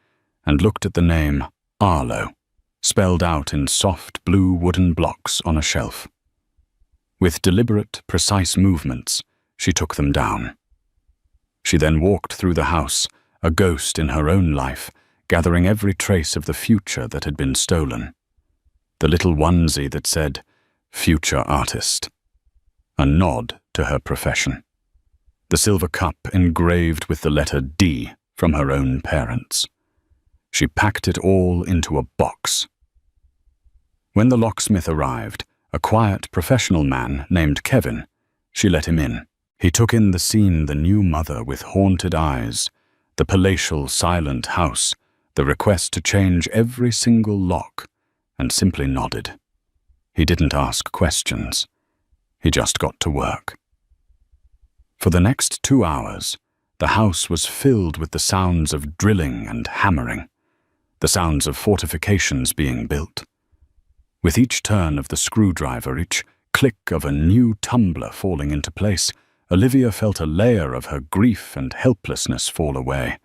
and looked at the name Arlo, spelled out in soft blue wooden blocks on a shelf. With deliberate, precise movements, she took them down. She then walked through the house, a ghost in her own life, gathering every trace of the future that had been stolen. The little onesie that said, Future Artist. A nod to her profession. The silver cup engraved with the letter D from her own parents. She packed it all into a box. When the locksmith arrived, a quiet professional man named Kevin, she let him in. He took in the scene, the new mother with haunted eyes, the palatial, silent house, the request to change every single lock, and simply nodded. He didn't ask questions. He just got to work. For the next 2 hours, the house was filled with the sounds of drilling and hammering, the sounds of fortifications being built. With each turn of the screwdriver, each click of a new tumbler falling into place, Olivia felt a layer of her grief and helplessness fall away,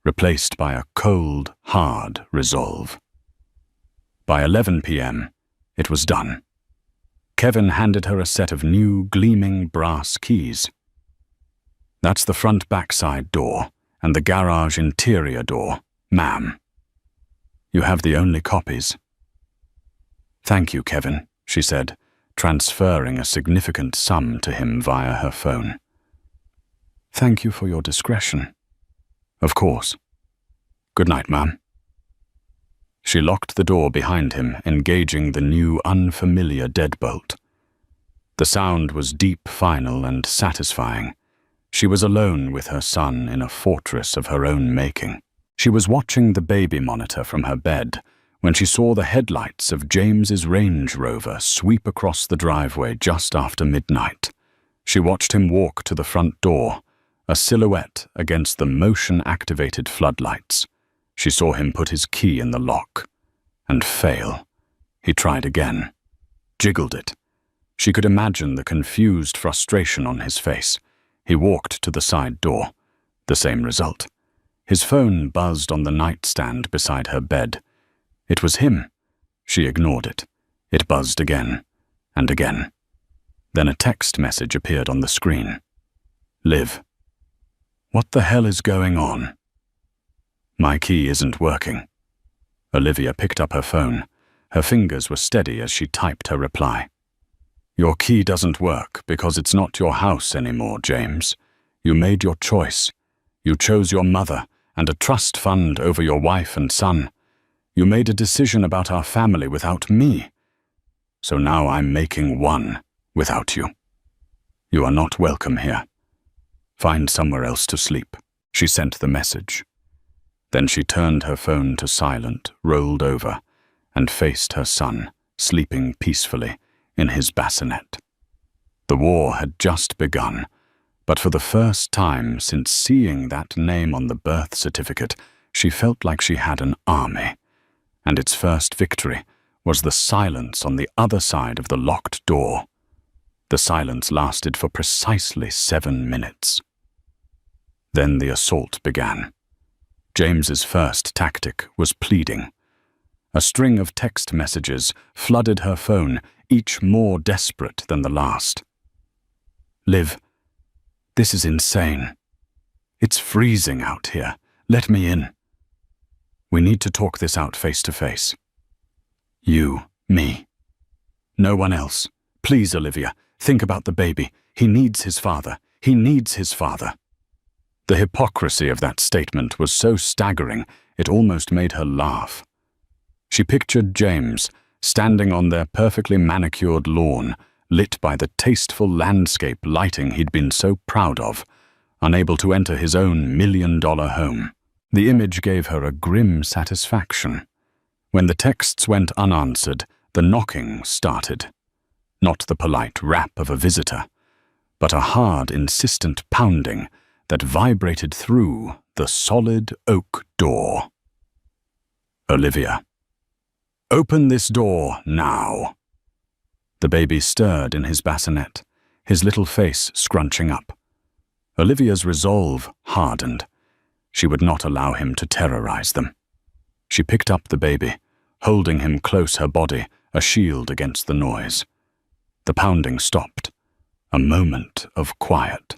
replaced by a cold, hard resolve. By 11 p.m., it was done. Kevin handed her a set of new, gleaming brass keys. "That's the front backside door and the garage interior door, ma'am. You have the only copies." "Thank you, Kevin," she said, transferring a significant sum to him via her phone. "Thank you for your discretion." "Of course. Good night, ma'am." She locked the door behind him, engaging the new, unfamiliar deadbolt. The sound was deep, final, and satisfying. She was alone with her son in a fortress of her own making. She was watching the baby monitor from her bed when she saw the headlights of James's Range Rover sweep across the driveway just after midnight. She watched him walk to the front door, a silhouette against the motion-activated floodlights. She saw him put his key in the lock and fail. He tried again, jiggled it. She could imagine the confused frustration on his face. He walked to the side door. The same result. His phone buzzed on the nightstand beside her bed. It was him. She ignored it. It buzzed again and again. Then a text message appeared on the screen. "Liv, what the hell is going on? My key isn't working." Olivia picked up her phone. Her fingers were steady as she typed her reply. "Your key doesn't work because it's not your house anymore, James. You made your choice. You chose your mother and a trust fund over your wife and son. You made a decision about our family without me. So now I'm making one without you. You are not welcome here. Find somewhere else to sleep." She sent the message. Then she turned her phone to silent, rolled over, and faced her son, sleeping peacefully in his bassinet. The war had just begun, but for the first time since seeing that name on the birth certificate, she felt like she had an army. And its first victory was the silence on the other side of the locked door. The silence lasted for precisely 7 minutes. Then the assault began. James's first tactic was pleading. A string of text messages flooded her phone, each more desperate than the last. "Liv, this is insane. It's freezing out here. Let me in. We need to talk this out face to face. You, me. No one else. Please, Olivia, think about the baby. He needs his father. He needs his father." The hypocrisy of that statement was so staggering, it almost made her laugh. She pictured James standing on their perfectly manicured lawn, lit by the tasteful landscape lighting he'd been so proud of, unable to enter his own million-dollar home. The image gave her a grim satisfaction. When the texts went unanswered, the knocking started. Not the polite rap of a visitor, but a hard, insistent pounding that vibrated through the solid oak door. "Olivia, open this door now." The baby stirred in his bassinet, his little face scrunching up. Olivia's resolve hardened. She would not allow him to terrorize them. She picked up the baby, holding him close her body, a shield against the noise. The pounding stopped. A moment of quiet.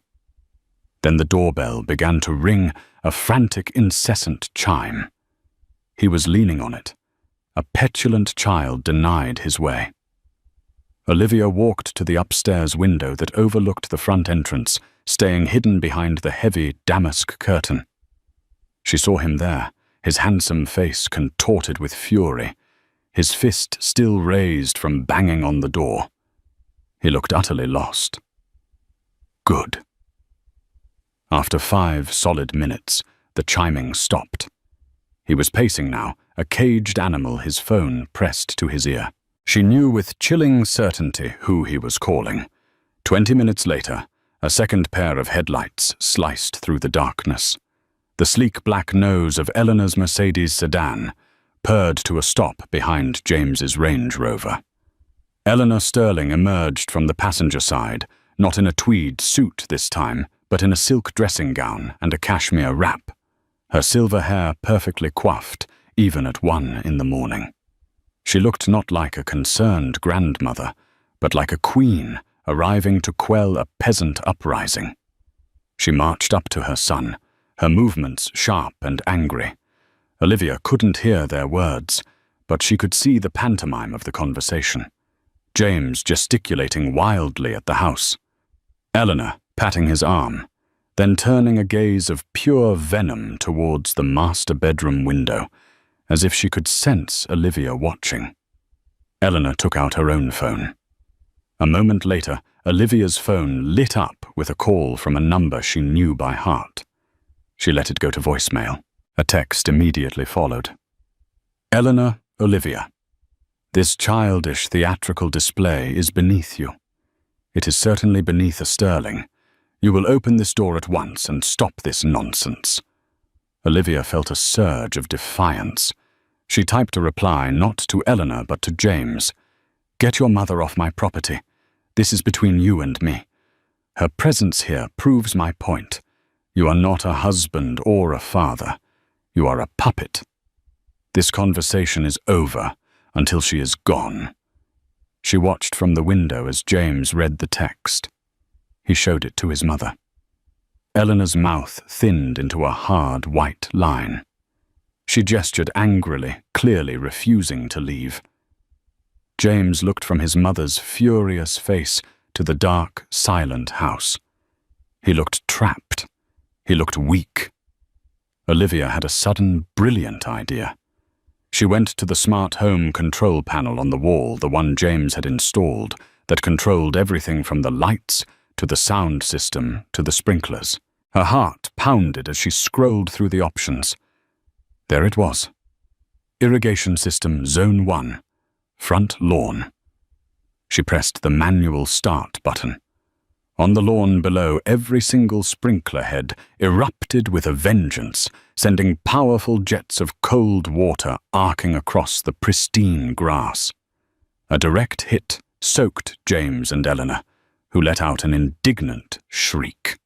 Then the doorbell began to ring, a frantic, incessant chime. He was leaning on it. A petulant child denied his way. Olivia walked to the upstairs window that overlooked the front entrance, staying hidden behind the heavy damask curtain. She saw him there, his handsome face contorted with fury, his fist still raised from banging on the door. He looked utterly lost. Good. After 5 solid minutes, the chiming stopped. He was pacing now, a caged animal, his phone pressed to his ear. She knew with chilling certainty who he was calling. 20 minutes later, A second pair of headlights sliced through the darkness. The sleek black nose of Eleanor's Mercedes sedan purred to a stop behind James's Range Rover. Eleanor Sterling emerged from the passenger side, not in a tweed suit this time, but in a silk dressing gown and a cashmere wrap, her silver hair perfectly coiffed, even at 1 in the morning. She looked not like a concerned grandmother, but like a queen arriving to quell a peasant uprising. She marched up to her son, her movements sharp and angry. Olivia couldn't hear their words, but she could see the pantomime of the conversation. James gesticulating wildly at the house. Eleanor patting his arm, then turning a gaze of pure venom towards the master bedroom window, as if she could sense Olivia watching. Eleanor took out her own phone. A moment later, Olivia's phone lit up with a call from a number she knew by heart. She let it go to voicemail. A text immediately followed. Eleanor, Olivia. This childish theatrical display is beneath you. It is certainly beneath a Sterling. You will open this door at once and stop this nonsense. Olivia felt a surge of defiance. She typed a reply not to Eleanor but to James. Get your mother off my property. This is between you and me. Her presence here proves my point. You are not a husband or a father. You are a puppet. This conversation is over until she is gone. She watched from the window as James read the text. He showed it to his mother. Eleanor's mouth thinned into a hard white line. She gestured angrily, clearly refusing to leave. James looked from his mother's furious face to the dark, silent house. He looked trapped. He looked weak. Olivia had a sudden, brilliant idea. She went to the smart home control panel on the wall, the one James had installed, that controlled everything from the lights to the sound system to the sprinklers. Her heart pounded as she scrolled through the options. There it was. Irrigation system Zone 1. Front lawn. She pressed the manual start button. On the lawn below, every single sprinkler head erupted with a vengeance, sending powerful jets of cold water arcing across the pristine grass. A direct hit soaked James and Eleanor, who let out an indignant shriek.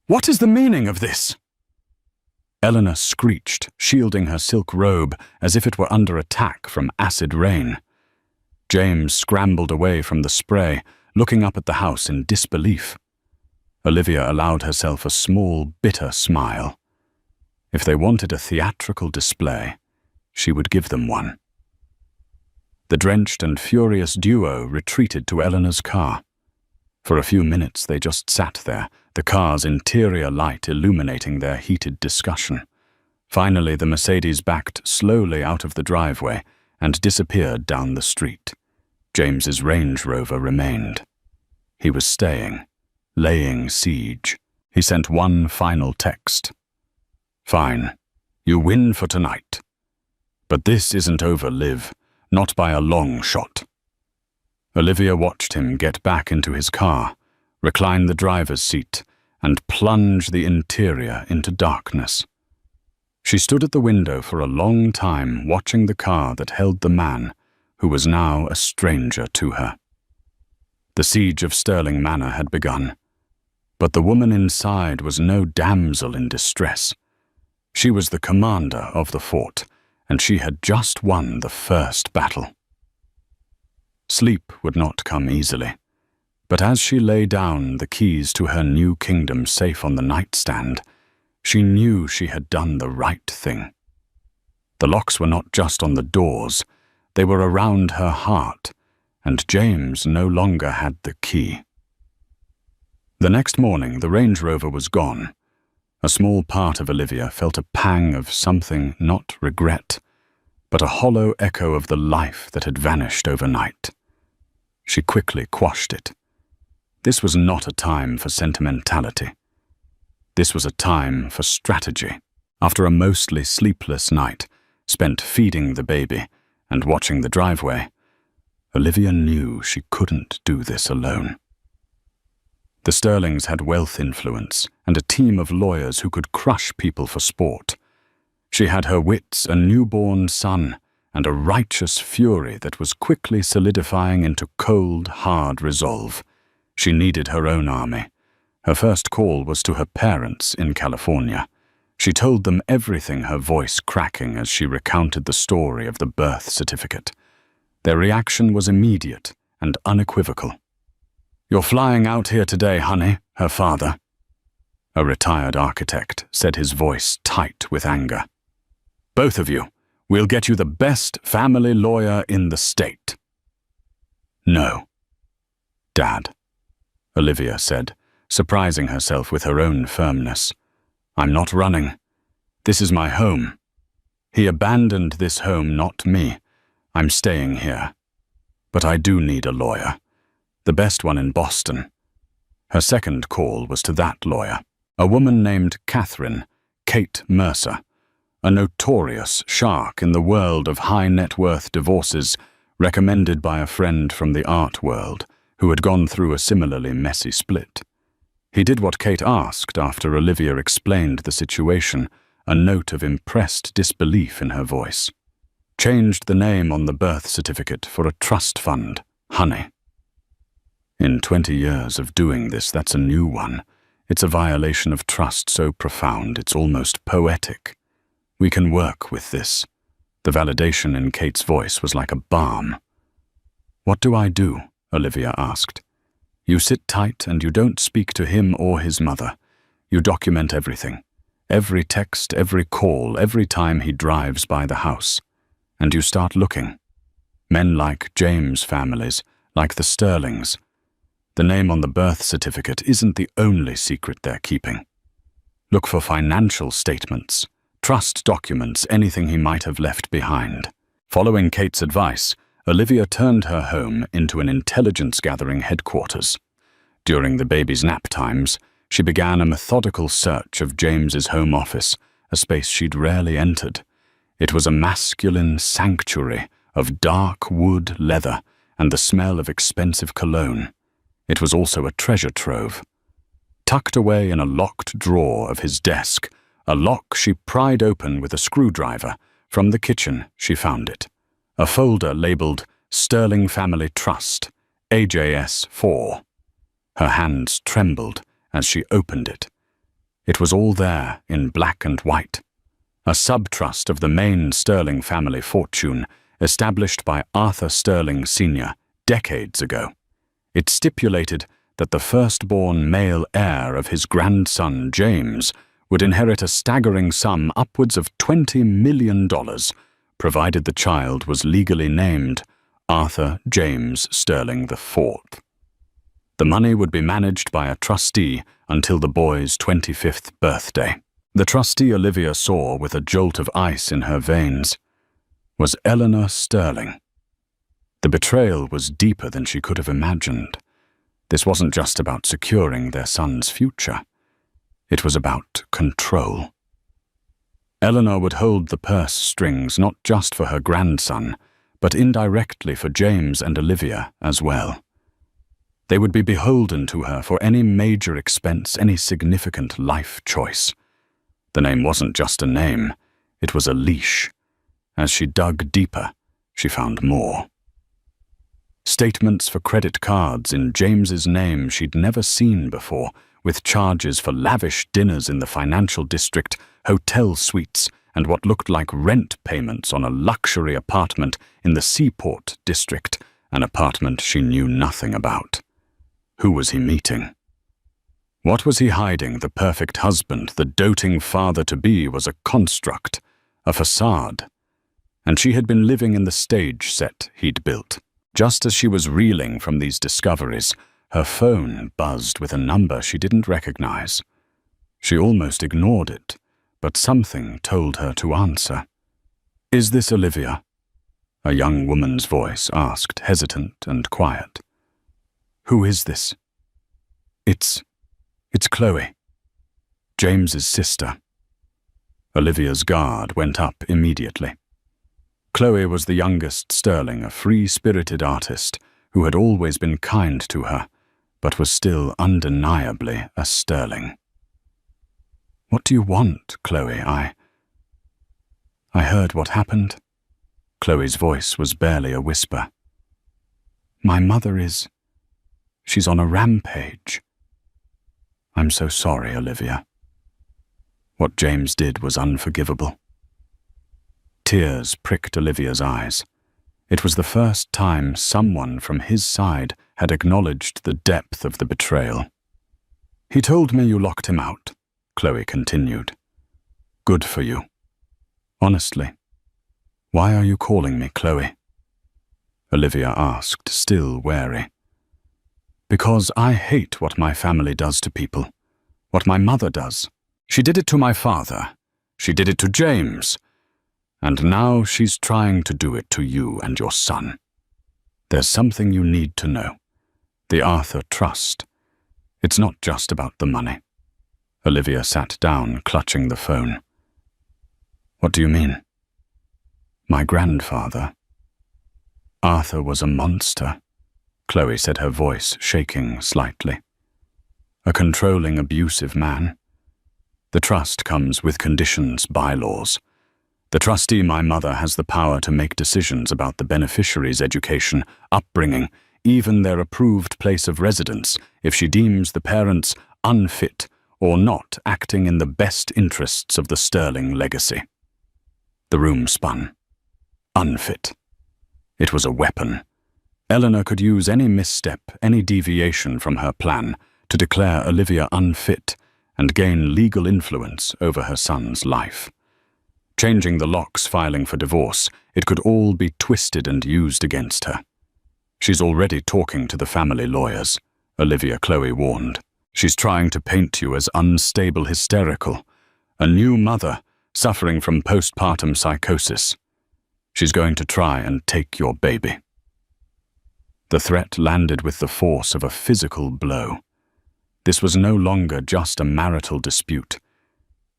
"What is the meaning of this?" Eleanor screeched, shielding her silk robe as if it were under attack from acid rain. James scrambled away from the spray, looking up at the house in disbelief. Olivia allowed herself a small, bitter smile. If they wanted a theatrical display, she would give them one. The drenched and furious duo retreated to Eleanor's car. For a few minutes they just sat there, the car's interior light illuminating their heated discussion. Finally, the Mercedes backed slowly out of the driveway and disappeared down the street. James's Range Rover remained. He was staying, laying siege. He sent one final text. "Fine, you win for tonight. But this isn't over, Liv, not by a long shot." Olivia watched him get back into his car, recline the driver's seat, and plunge the interior into darkness. She stood at the window for a long time, watching the car that held the man who was now a stranger to her. The siege of Sterling Manor had begun, but the woman inside was no damsel in distress. She was the commander of the fort, and she had just won the first battle. Sleep would not come easily, but as she lay down, the keys to her new kingdom safe on the nightstand, she knew she had done the right thing. The locks were not just on the doors, they were around her heart, and James no longer had the key. The next morning, the Range Rover was gone. A small part of Olivia felt a pang of something not regret, but a hollow echo of the life that had vanished overnight. She quickly quashed it. This was not a time for sentimentality. This was a time for strategy. After a mostly sleepless night, spent feeding the baby and watching the driveway, Olivia knew she couldn't do this alone. The Sterlings had wealth influence and a team of lawyers who could crush people for sport. She had her wits, a newborn son, and a righteous fury that was quickly solidifying into cold, hard resolve. She needed her own army. Her first call was to her parents in California. She told them everything, her voice cracking as she recounted the story of the birth certificate. Their reaction was immediate and unequivocal. "You're flying out here today, honey," her father, a retired architect, said, his voice tight with anger. "Both of you. We'll get you the best family lawyer in the state." "No, Dad," Olivia said, surprising herself with her own firmness. "I'm not running. This is my home. He abandoned this home, not me. I'm staying here. But I do need a lawyer. The best one in Boston." Her second call was to that lawyer, a woman named Kate Mercer, a notorious shark in the world of high-net-worth divorces, recommended by a friend from the art world who had gone through a similarly messy split. He did what Kate asked after Olivia explained the situation, a note of impressed disbelief in her voice. "Changed the name on the birth certificate for a trust fund, honey." In 20 years of doing this, that's a new one. It's a violation of trust so profound it's almost poetic. "We can work with this." The validation in Kate's voice was like a balm. "What do I do?" Olivia asked. "You sit tight and you don't speak to him or his mother. You document everything. Every text, every call, every time he drives by the house. And you start looking. Men like James' families, like the Sterlings. The name on the birth certificate isn't the only secret they're keeping. Look for financial statements, trust documents, anything he might have left behind." Following Kate's advice, Olivia turned her home into an intelligence-gathering headquarters. During the baby's nap times, she began a methodical search of James's home office, a space she'd rarely entered. It was a masculine sanctuary of dark wood leather and the smell of expensive cologne. It was also a treasure trove. Tucked away in a locked drawer of his desk, a lock she pried open with a screwdriver, from the kitchen she found it. A folder labeled Sterling Family Trust, AJS 4. Her hands trembled as she opened it. It was all there in black and white. A subtrust of the main Sterling family fortune, established by Arthur Sterling Sr. decades ago. It stipulated that the firstborn male heir of his grandson James would inherit a staggering sum upwards of $20 million, provided the child was legally named Arthur James Sterling IV. The money would be managed by a trustee until the boy's 25th birthday. The trustee Olivia saw with a jolt of ice in her veins was Eleanor Sterling. The betrayal was deeper than she could have imagined. This wasn't just about securing their son's future. It was about control. Eleanor would hold the purse strings not just for her grandson, but indirectly for James and Olivia as well. They would be beholden to her for any major expense, any significant life choice. The name wasn't just a name, it was a leash. As she dug deeper, she found more. Statements for credit cards in James's name she'd never seen before, with charges for lavish dinners in the financial district, hotel suites, and what looked like rent payments on a luxury apartment in the Seaport district, an apartment she knew nothing about. Who was he meeting? What was he hiding? The perfect husband, the doting father-to-be was a construct, a facade. And she had been living in the stage set he'd built. Just as she was reeling from these discoveries, her phone buzzed with a number she didn't recognize. She almost ignored it, but something told her to answer. "Is this Olivia?" a young woman's voice asked, hesitant and quiet. "Who is this?" It's Chloe, James's sister." Olivia's guard went up immediately. Chloe was the youngest Sterling, a free-spirited artist who had always been kind to her, but was still undeniably a Sterling. "What do you want, Chloe? I heard what happened." Chloe's voice was barely a whisper. "My mother she's on a rampage." "I'm so sorry, Olivia. What James did was unforgivable." Tears pricked Olivia's eyes. It was the first time someone from his side had acknowledged the depth of the betrayal. "He told me you locked him out," Chloe continued. "Good for you. Honestly, why are you calling me Chloe?" Olivia asked, still wary. "Because I hate what my family does to people, what my mother does. She did it to my father. She did it to James. And now she's trying to do it to you and your son. There's something you need to know. The Arthur Trust. It's not just about the money." Olivia sat down, clutching the phone. "What do you mean?" "My grandfather. Arthur was a monster," Chloe said, her voice shaking slightly. "A controlling, abusive man. The trust comes with conditions, bylaws. The trustee, my mother, has the power to make decisions about the beneficiary's education, upbringing, even their approved place of residence, if she deems the parents unfit or not acting in the best interests of the Sterling legacy." The room spun. Unfit. It was a weapon. Eleanor could use any misstep, any deviation from her plan, to declare Olivia unfit and gain legal influence over her son's life. Changing the locks, filing for divorce, it could all be twisted and used against her. "She's already talking to the family lawyers," Olivia Chloe warned. "She's trying to paint you as unstable, hysterical, a new mother suffering from postpartum psychosis. She's going to try and take your baby." The threat landed with the force of a physical blow. This was no longer just a marital dispute.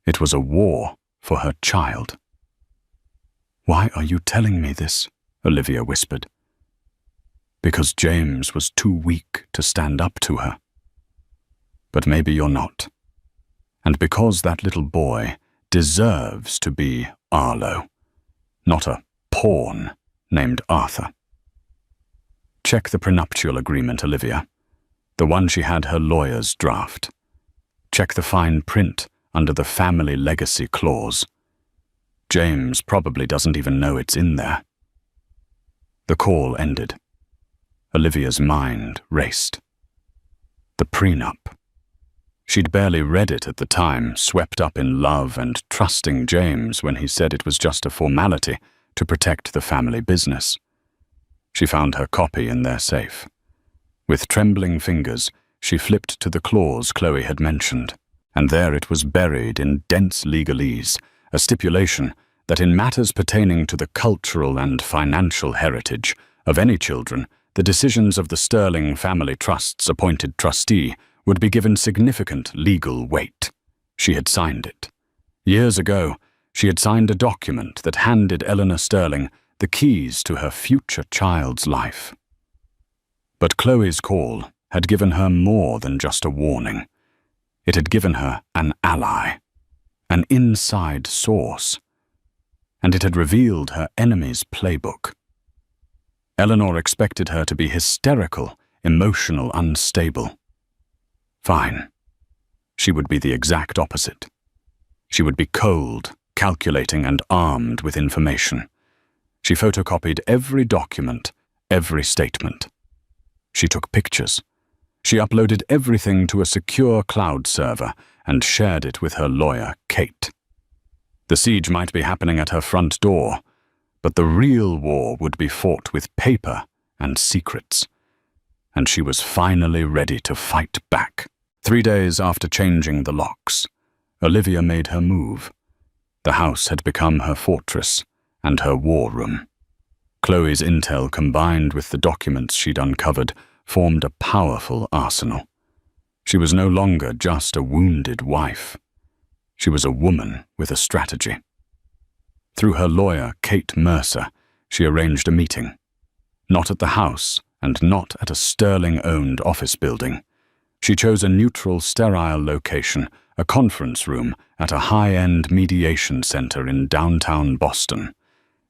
It was a war for her child. "Why are you telling me this?" Olivia whispered. "Because James was too weak to stand up to her. But maybe you're not. And because that little boy deserves to be Arlo, not a pawn named Arthur." "Check the prenuptial agreement, Olivia. The one she had her lawyers draft. Check the fine print under the family legacy clause. James probably doesn't even know it's in there." The call ended. Olivia's mind raced. The prenup. She'd barely read it at the time, swept up in love and trusting James when he said it was just a formality to protect the family business. She found her copy in their safe. With trembling fingers, she flipped to the clause Chloe had mentioned, and there it was buried in dense legalese, a stipulation that in matters pertaining to the cultural and financial heritage of any children, the decisions of the Sterling Family Trust's appointed trustee would be given significant legal weight. She had signed it. Years ago, she had signed a document that handed Eleanor Sterling the keys to her future child's life. But Chloe's call had given her more than just a warning. It had given her an ally, an inside source, and it had revealed her enemy's playbook. Eleanor expected her to be hysterical, emotional, unstable. Fine. She would be the exact opposite. She would be cold, calculating, and armed with information. She photocopied every document, every statement. She took pictures. She uploaded everything to a secure cloud server and shared it with her lawyer, Kate. The siege might be happening at her front door, but the real war would be fought with paper and secrets. And she was finally ready to fight back. 3 days after changing the locks, Olivia made her move. The house had become her fortress and her war room. Chloe's intel combined with the documents she'd uncovered formed a powerful arsenal. She was no longer just a wounded wife. She was a woman with a strategy. Through her lawyer, Kate Mercer, she arranged a meeting. Not at the house and not at a Sterling-owned office building, She chose a neutral, sterile location, a conference room at a high-end mediation center in downtown Boston.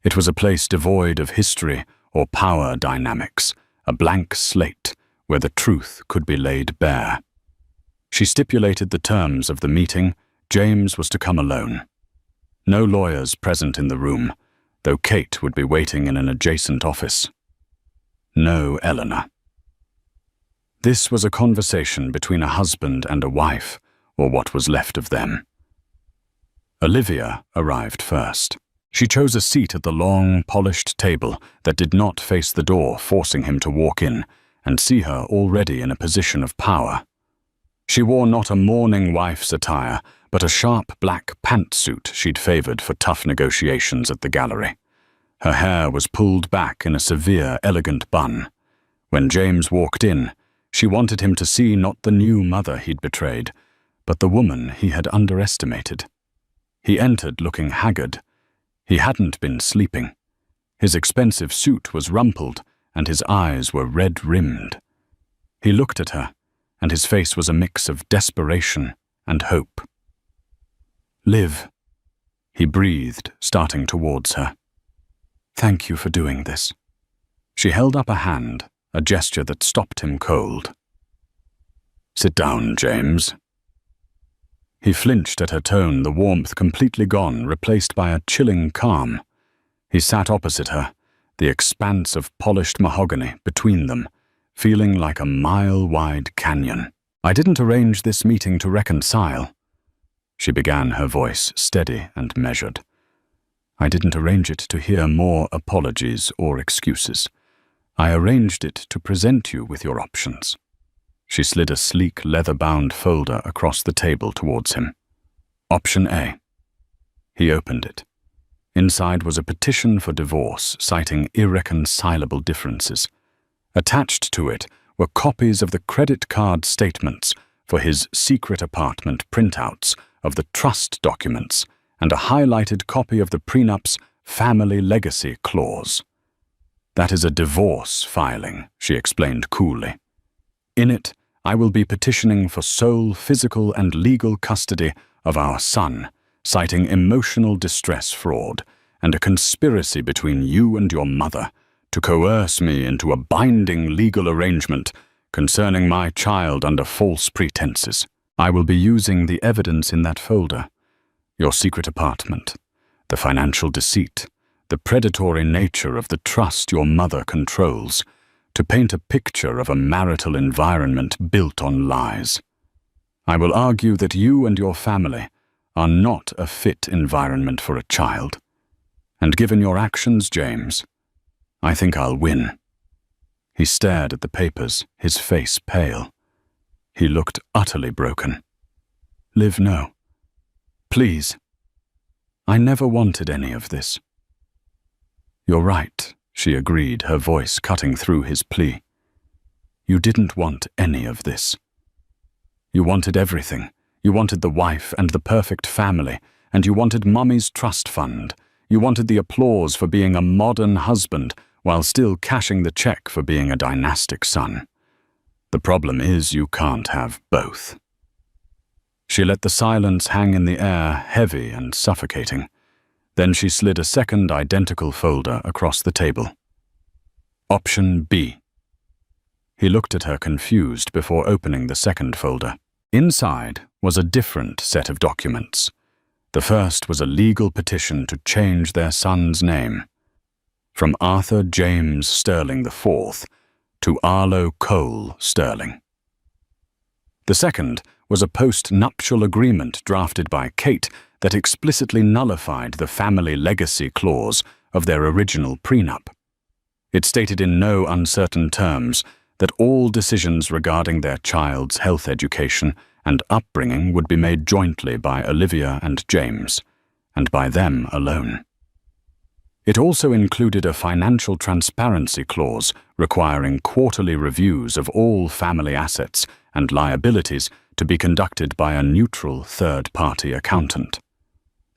It was a place devoid of history or power dynamics, a blank slate where the truth could be laid bare. She stipulated the terms of the meeting. James was to come alone. No lawyers present in the room, though Kate would be waiting in an adjacent office. No Eleanor. This was a conversation between a husband and a wife, or what was left of them. Olivia arrived first. She chose a seat at the long, polished table that did not face the door, forcing him to walk in and see her already in a position of power. She wore not a mourning wife's attire, but a sharp black pantsuit she'd favored for tough negotiations at the gallery. Her hair was pulled back in a severe, elegant bun. When James walked in, she wanted him to see not the new mother he'd betrayed, but the woman he had underestimated. He entered looking haggard. He hadn't been sleeping. His expensive suit was rumpled, and his eyes were red-rimmed. He looked at her, and his face was a mix of desperation and hope. "Liv," he breathed, starting towards her. "Thank you for doing this." She held up a hand, a gesture that stopped him cold. "Sit down, James." He flinched at her tone, the warmth completely gone, replaced by a chilling calm. He sat opposite her, the expanse of polished mahogany between them, feeling like a mile-wide canyon. "I didn't arrange this meeting to reconcile." She began, her voice steady and measured. "I didn't arrange it to hear more apologies or excuses. I arranged it to present you with your options." She slid a sleek, leather-bound folder across the table towards him. Option A. He opened it. Inside was a petition for divorce, citing irreconcilable differences. Attached to it were copies of the credit card statements for his secret apartment printouts of the trust documents and a highlighted copy of the prenup's family legacy clause. "That is a divorce filing," she explained coolly. "In it, I will be petitioning for sole physical and legal custody of our son, citing emotional distress fraud and a conspiracy between you and your mother to coerce me into a binding legal arrangement concerning my child under false pretenses. I will be using the evidence in that folder, your secret apartment, the financial deceit, the predatory nature of the trust your mother controls, to paint a picture of a marital environment built on lies. I will argue that you and your family are not a fit environment for a child. And given your actions, James, I think I'll win." He stared at the papers, his face pale. He looked utterly broken. "Liv, no. Please. I never wanted any of this." "You're right," she agreed, her voice cutting through his plea. "You didn't want any of this. You wanted everything. You wanted the wife and the perfect family, and you wanted Mummy's trust fund. You wanted the applause for being a modern husband while still cashing the check for being a dynastic son. The problem is you can't have both." She let the silence hang in the air, heavy and suffocating. Then she slid a second identical folder across the table. Option B. He looked at her confused before opening the second folder. Inside was a different set of documents. The first was a legal petition to change their son's name from Arthur James Sterling IV to Arlo Cole Sterling. The second was a post-nuptial agreement drafted by Kate that explicitly nullified the family legacy clause of their original prenup. It stated in no uncertain terms that all decisions regarding their child's health education and upbringing would be made jointly by Olivia and James, and by them alone. It also included a financial transparency clause requiring quarterly reviews of all family assets and liabilities to be conducted by a neutral third-party accountant.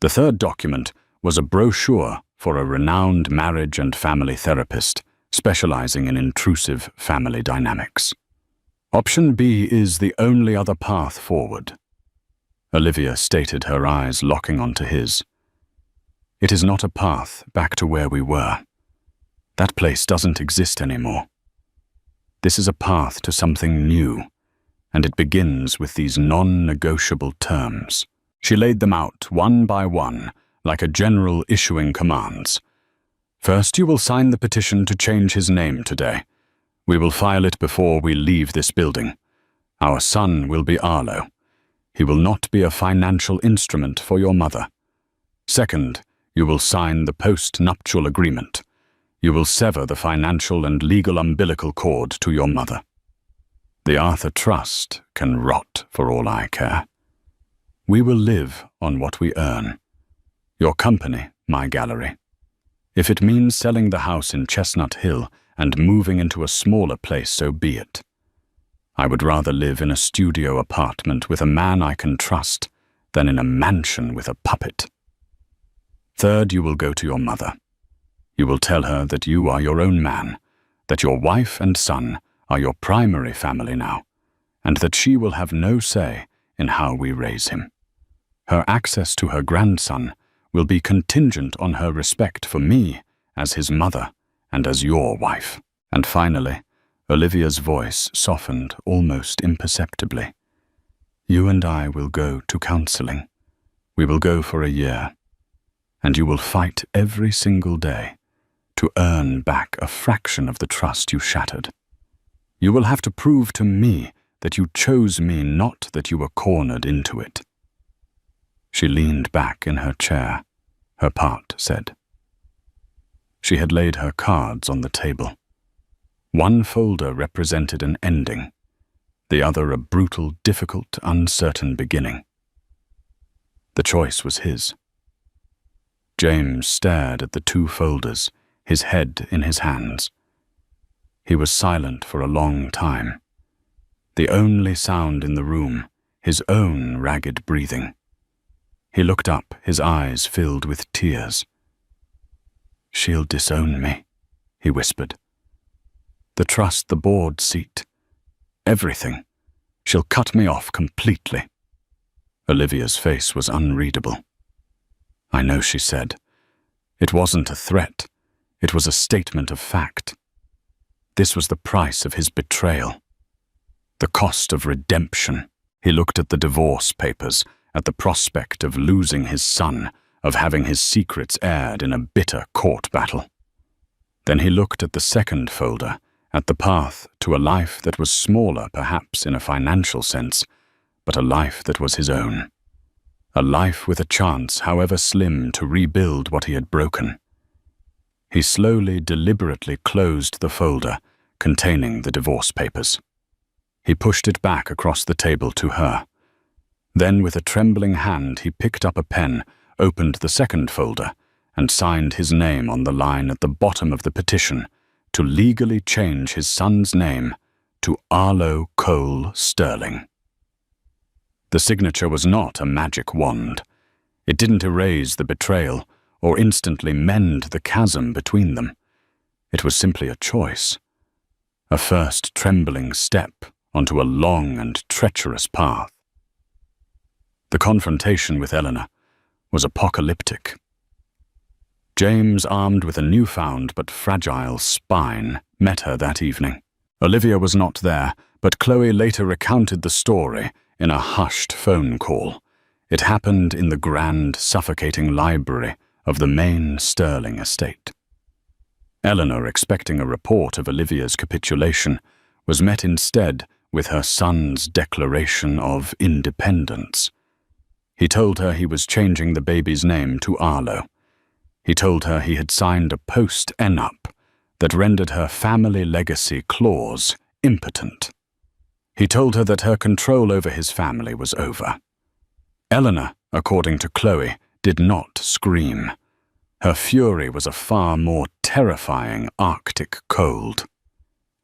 The third document was a brochure for a renowned marriage and family therapist specializing in intrusive family dynamics. Option B is the only other path forward. Olivia stated, her eyes locking onto his. It is not a path back to where we were. That place doesn't exist anymore. This is a path to something new, and it begins with these non-negotiable terms. She laid them out one by one, like a general issuing commands. First, you will sign the petition to change his name today. We will file it before we leave this building. Our son will be Arlo. He will not be a financial instrument for your mother. Second, you will sign the post-nuptial agreement. You will sever the financial and legal umbilical cord to your mother. The Arthur Trust can rot for all I care. We will live on what we earn. Your company, my gallery. If it means selling the house in Chestnut Hill and moving into a smaller place, so be it. I would rather live in a studio apartment with a man I can trust than in a mansion with a puppet. Third, you will go to your mother. You will tell her that you are your own man, that your wife and son are your primary family now, and that she will have no say in how we raise him. Her access to her grandson will be contingent on her respect for me as his mother and as your wife. And finally, Olivia's voice softened almost imperceptibly. You and I will go to counseling. We will go for a year, and you will fight every single day to earn back a fraction of the trust you shattered. You will have to prove to me that you chose me, not that you were cornered into it. She leaned back in her chair, her part said. She had laid her cards on the table. One folder represented an ending, the other a brutal, difficult, uncertain beginning. The choice was his. James stared at the two folders, his head in his hands. He was silent for a long time. The only sound in the room, his own ragged breathing. He looked up, his eyes filled with tears. She'll disown me, he whispered. The trust, the board seat, everything. She'll cut me off completely. Olivia's face was unreadable. I know, she said. It wasn't a threat. It was a statement of fact. This was the price of his betrayal. The cost of redemption. He looked at the divorce papers, at the prospect of losing his son, of having his secrets aired in a bitter court battle. Then he looked at the second folder, at the path to a life that was smaller, perhaps in a financial sense, but a life that was his own. A life with a chance, however slim, to rebuild what he had broken. He slowly, deliberately closed the folder containing the divorce papers. He pushed it back across the table to her. Then, with a trembling hand, he picked up a pen, opened the second folder, and signed his name on the line at the bottom of the petition to legally change his son's name to Arlo Cole Sterling. The signature was not a magic wand. It didn't erase the betrayal or instantly mend the chasm between them. It was simply a choice, a first trembling step onto a long and treacherous path. The confrontation with Eleanor was apocalyptic. James, armed with a newfound but fragile spine, met her that evening. Olivia was not there, but Chloe later recounted the story in a hushed phone call. It happened in the grand, suffocating library of the main Sterling estate. Eleanor, expecting a report of Olivia's capitulation, was met instead with her son's declaration of independence. He told her he was changing the baby's name to Arlo. He told her he had signed a post-enup that rendered her family legacy clause impotent. He told her that her control over his family was over. Eleanor, according to Chloe, did not scream. Her fury was a far more terrifying Arctic cold.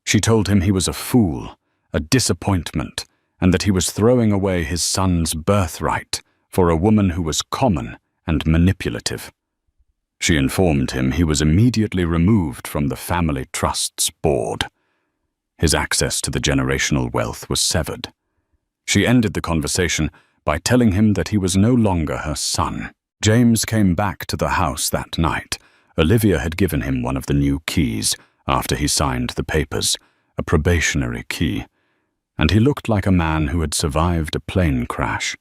She told him he was a fool, a disappointment, and that he was throwing away his son's birthright for a woman who was common and manipulative. She informed him he was immediately removed from the family trust's board. His access to the generational wealth was severed. She ended the conversation by telling him that he was no longer her son. James came back to the house that night. Olivia had given him one of the new keys after he signed the papers, a probationary key, and he looked like a man who had survived a plane crash.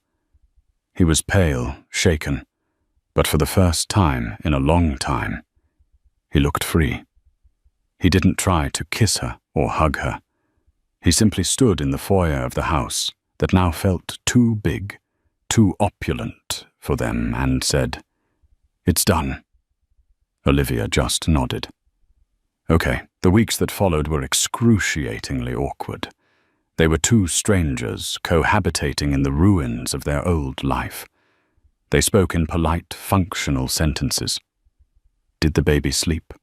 He was pale, shaken, but for the first time in a long time, he looked free. He didn't try to kiss her or hug her. He simply stood in the foyer of the house that now felt too big, too opulent for them, and said, "It's done." Olivia just nodded. Okay, the weeks that followed were excruciatingly awkward. They were two strangers cohabitating in the ruins of their old life. They spoke in polite, functional sentences. Did the baby sleep?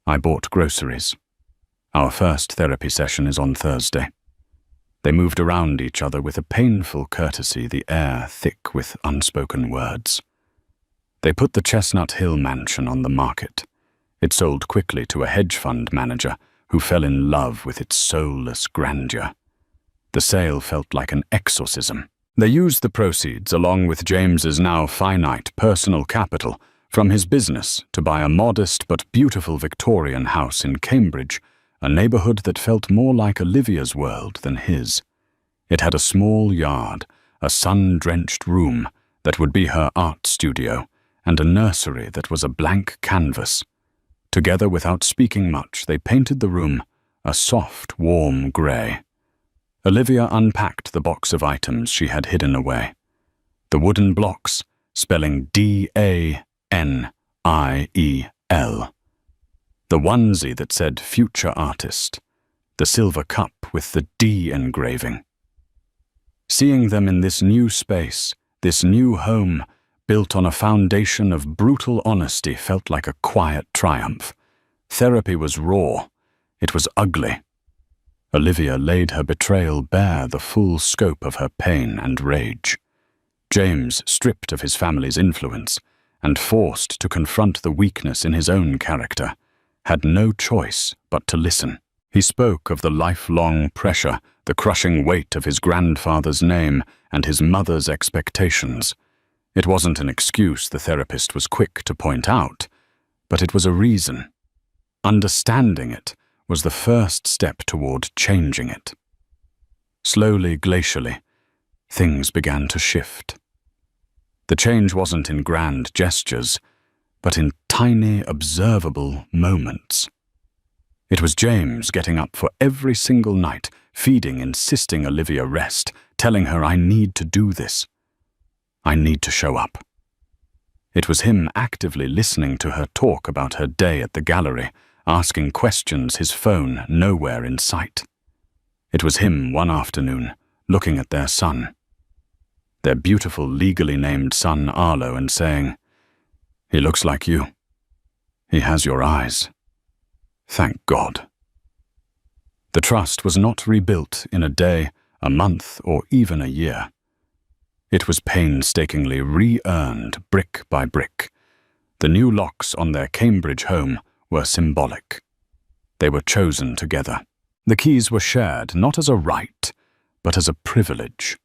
I bought groceries. Our first therapy session is on Thursday. They moved around each other with a painful courtesy, the air thick with unspoken words. They put the Chestnut Hill mansion on the market. It sold quickly to a hedge fund manager who fell in love with its soulless grandeur. The sale felt like an exorcism. They used the proceeds, along with James's now finite personal capital, from his business to buy a modest but beautiful Victorian house in Cambridge, a neighborhood that felt more like Olivia's world than his. It had a small yard, a sun-drenched room that would be her art studio, and a nursery that was a blank canvas. Together, without speaking much, they painted the room a soft, warm grey. Olivia unpacked the box of items she had hidden away. The wooden blocks, spelling DANIEL. The onesie that said Future Artist. The silver cup with the D engraving. Seeing them in this new space, this new home, built on a foundation of brutal honesty, felt like a quiet triumph. Therapy was raw. It was ugly. Olivia laid her betrayal bare, the full scope of her pain and rage. James, stripped of his family's influence and forced to confront the weakness in his own character, had no choice but to listen. He spoke of the lifelong pressure, the crushing weight of his grandfather's name and his mother's expectations. It wasn't an excuse the therapist was quick to point out, but it was a reason. Understanding it was the first step toward changing it. Slowly, glacially, things began to shift. The change wasn't in grand gestures, but in tiny, observable moments. It was James getting up for every single night, feeding, insisting Olivia rest, telling her, "I need to do this. I need to show up." It was him actively listening to her talk about her day at the gallery, asking questions, his phone nowhere in sight. It was him one afternoon, looking at their son, their beautiful legally named son Arlo, and saying, "He looks like you. He has your eyes. Thank God." The trust was not rebuilt in a day, a month, or even a year. It was painstakingly re-earned brick by brick. The new locks on their Cambridge home were symbolic. They were chosen together. The keys were shared not as a right, but as a privilege.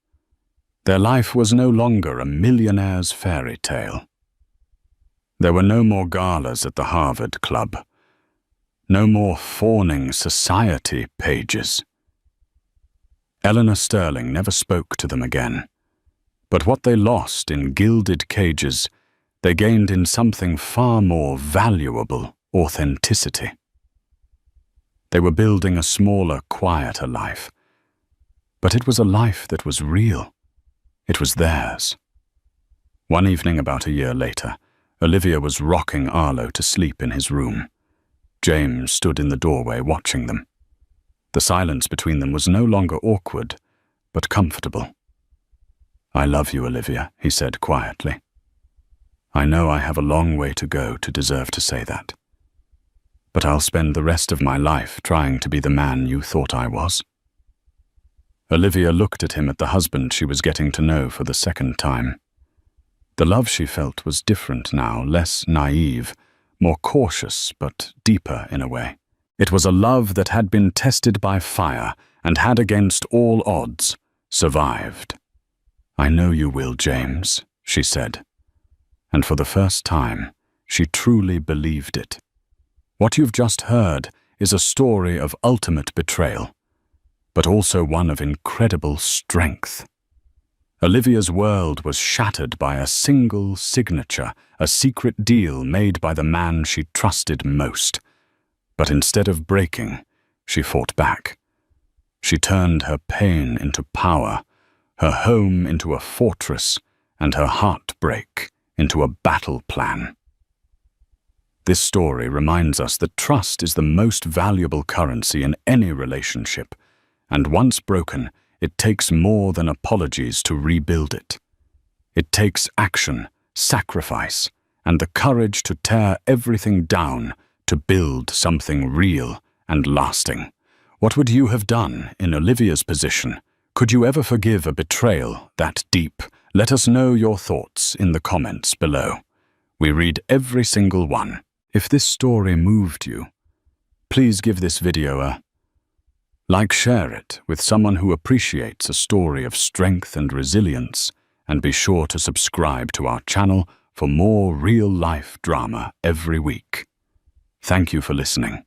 Their life was no longer a millionaire's fairy tale. There were no more galas at the Harvard Club. No more fawning society pages. Eleanor Sterling never spoke to them again. But what they lost in gilded cages, they gained in something far more valuable: authenticity. They were building a smaller, quieter life. But it was a life that was real. It was theirs. One evening about a year later, Olivia was rocking Arlo to sleep in his room. James stood in the doorway watching them. The silence between them was no longer awkward, but comfortable. "I love you, Olivia," he said quietly. "I know I have a long way to go to deserve to say that. But I'll spend the rest of my life trying to be the man you thought I was." Olivia looked at him, at the husband she was getting to know for the second time. The love she felt was different now, less naive, more cautious but deeper in a way. It was a love that had been tested by fire and had, against all odds, survived. "I know you will, James," she said. And for the first time, she truly believed it. What you've just heard is a story of ultimate betrayal, but also one of incredible strength. Olivia's world was shattered by a single signature, a secret deal made by the man she trusted most. But instead of breaking, she fought back. She turned her pain into power, her home into a fortress, and her heartbreak into a battle plan. This story reminds us that trust is the most valuable currency in any relationship, and once broken, it takes more than apologies to rebuild it. It takes action, sacrifice, and the courage to tear everything down to build something real and lasting. What would you have done in Olivia's position? Could you ever forgive a betrayal that deep? Let us know your thoughts in the comments below. We read every single one. If this story moved you, please give this video a like, share it with someone who appreciates a story of strength and resilience, and be sure to subscribe to our channel for more real-life drama every week. Thank you for listening.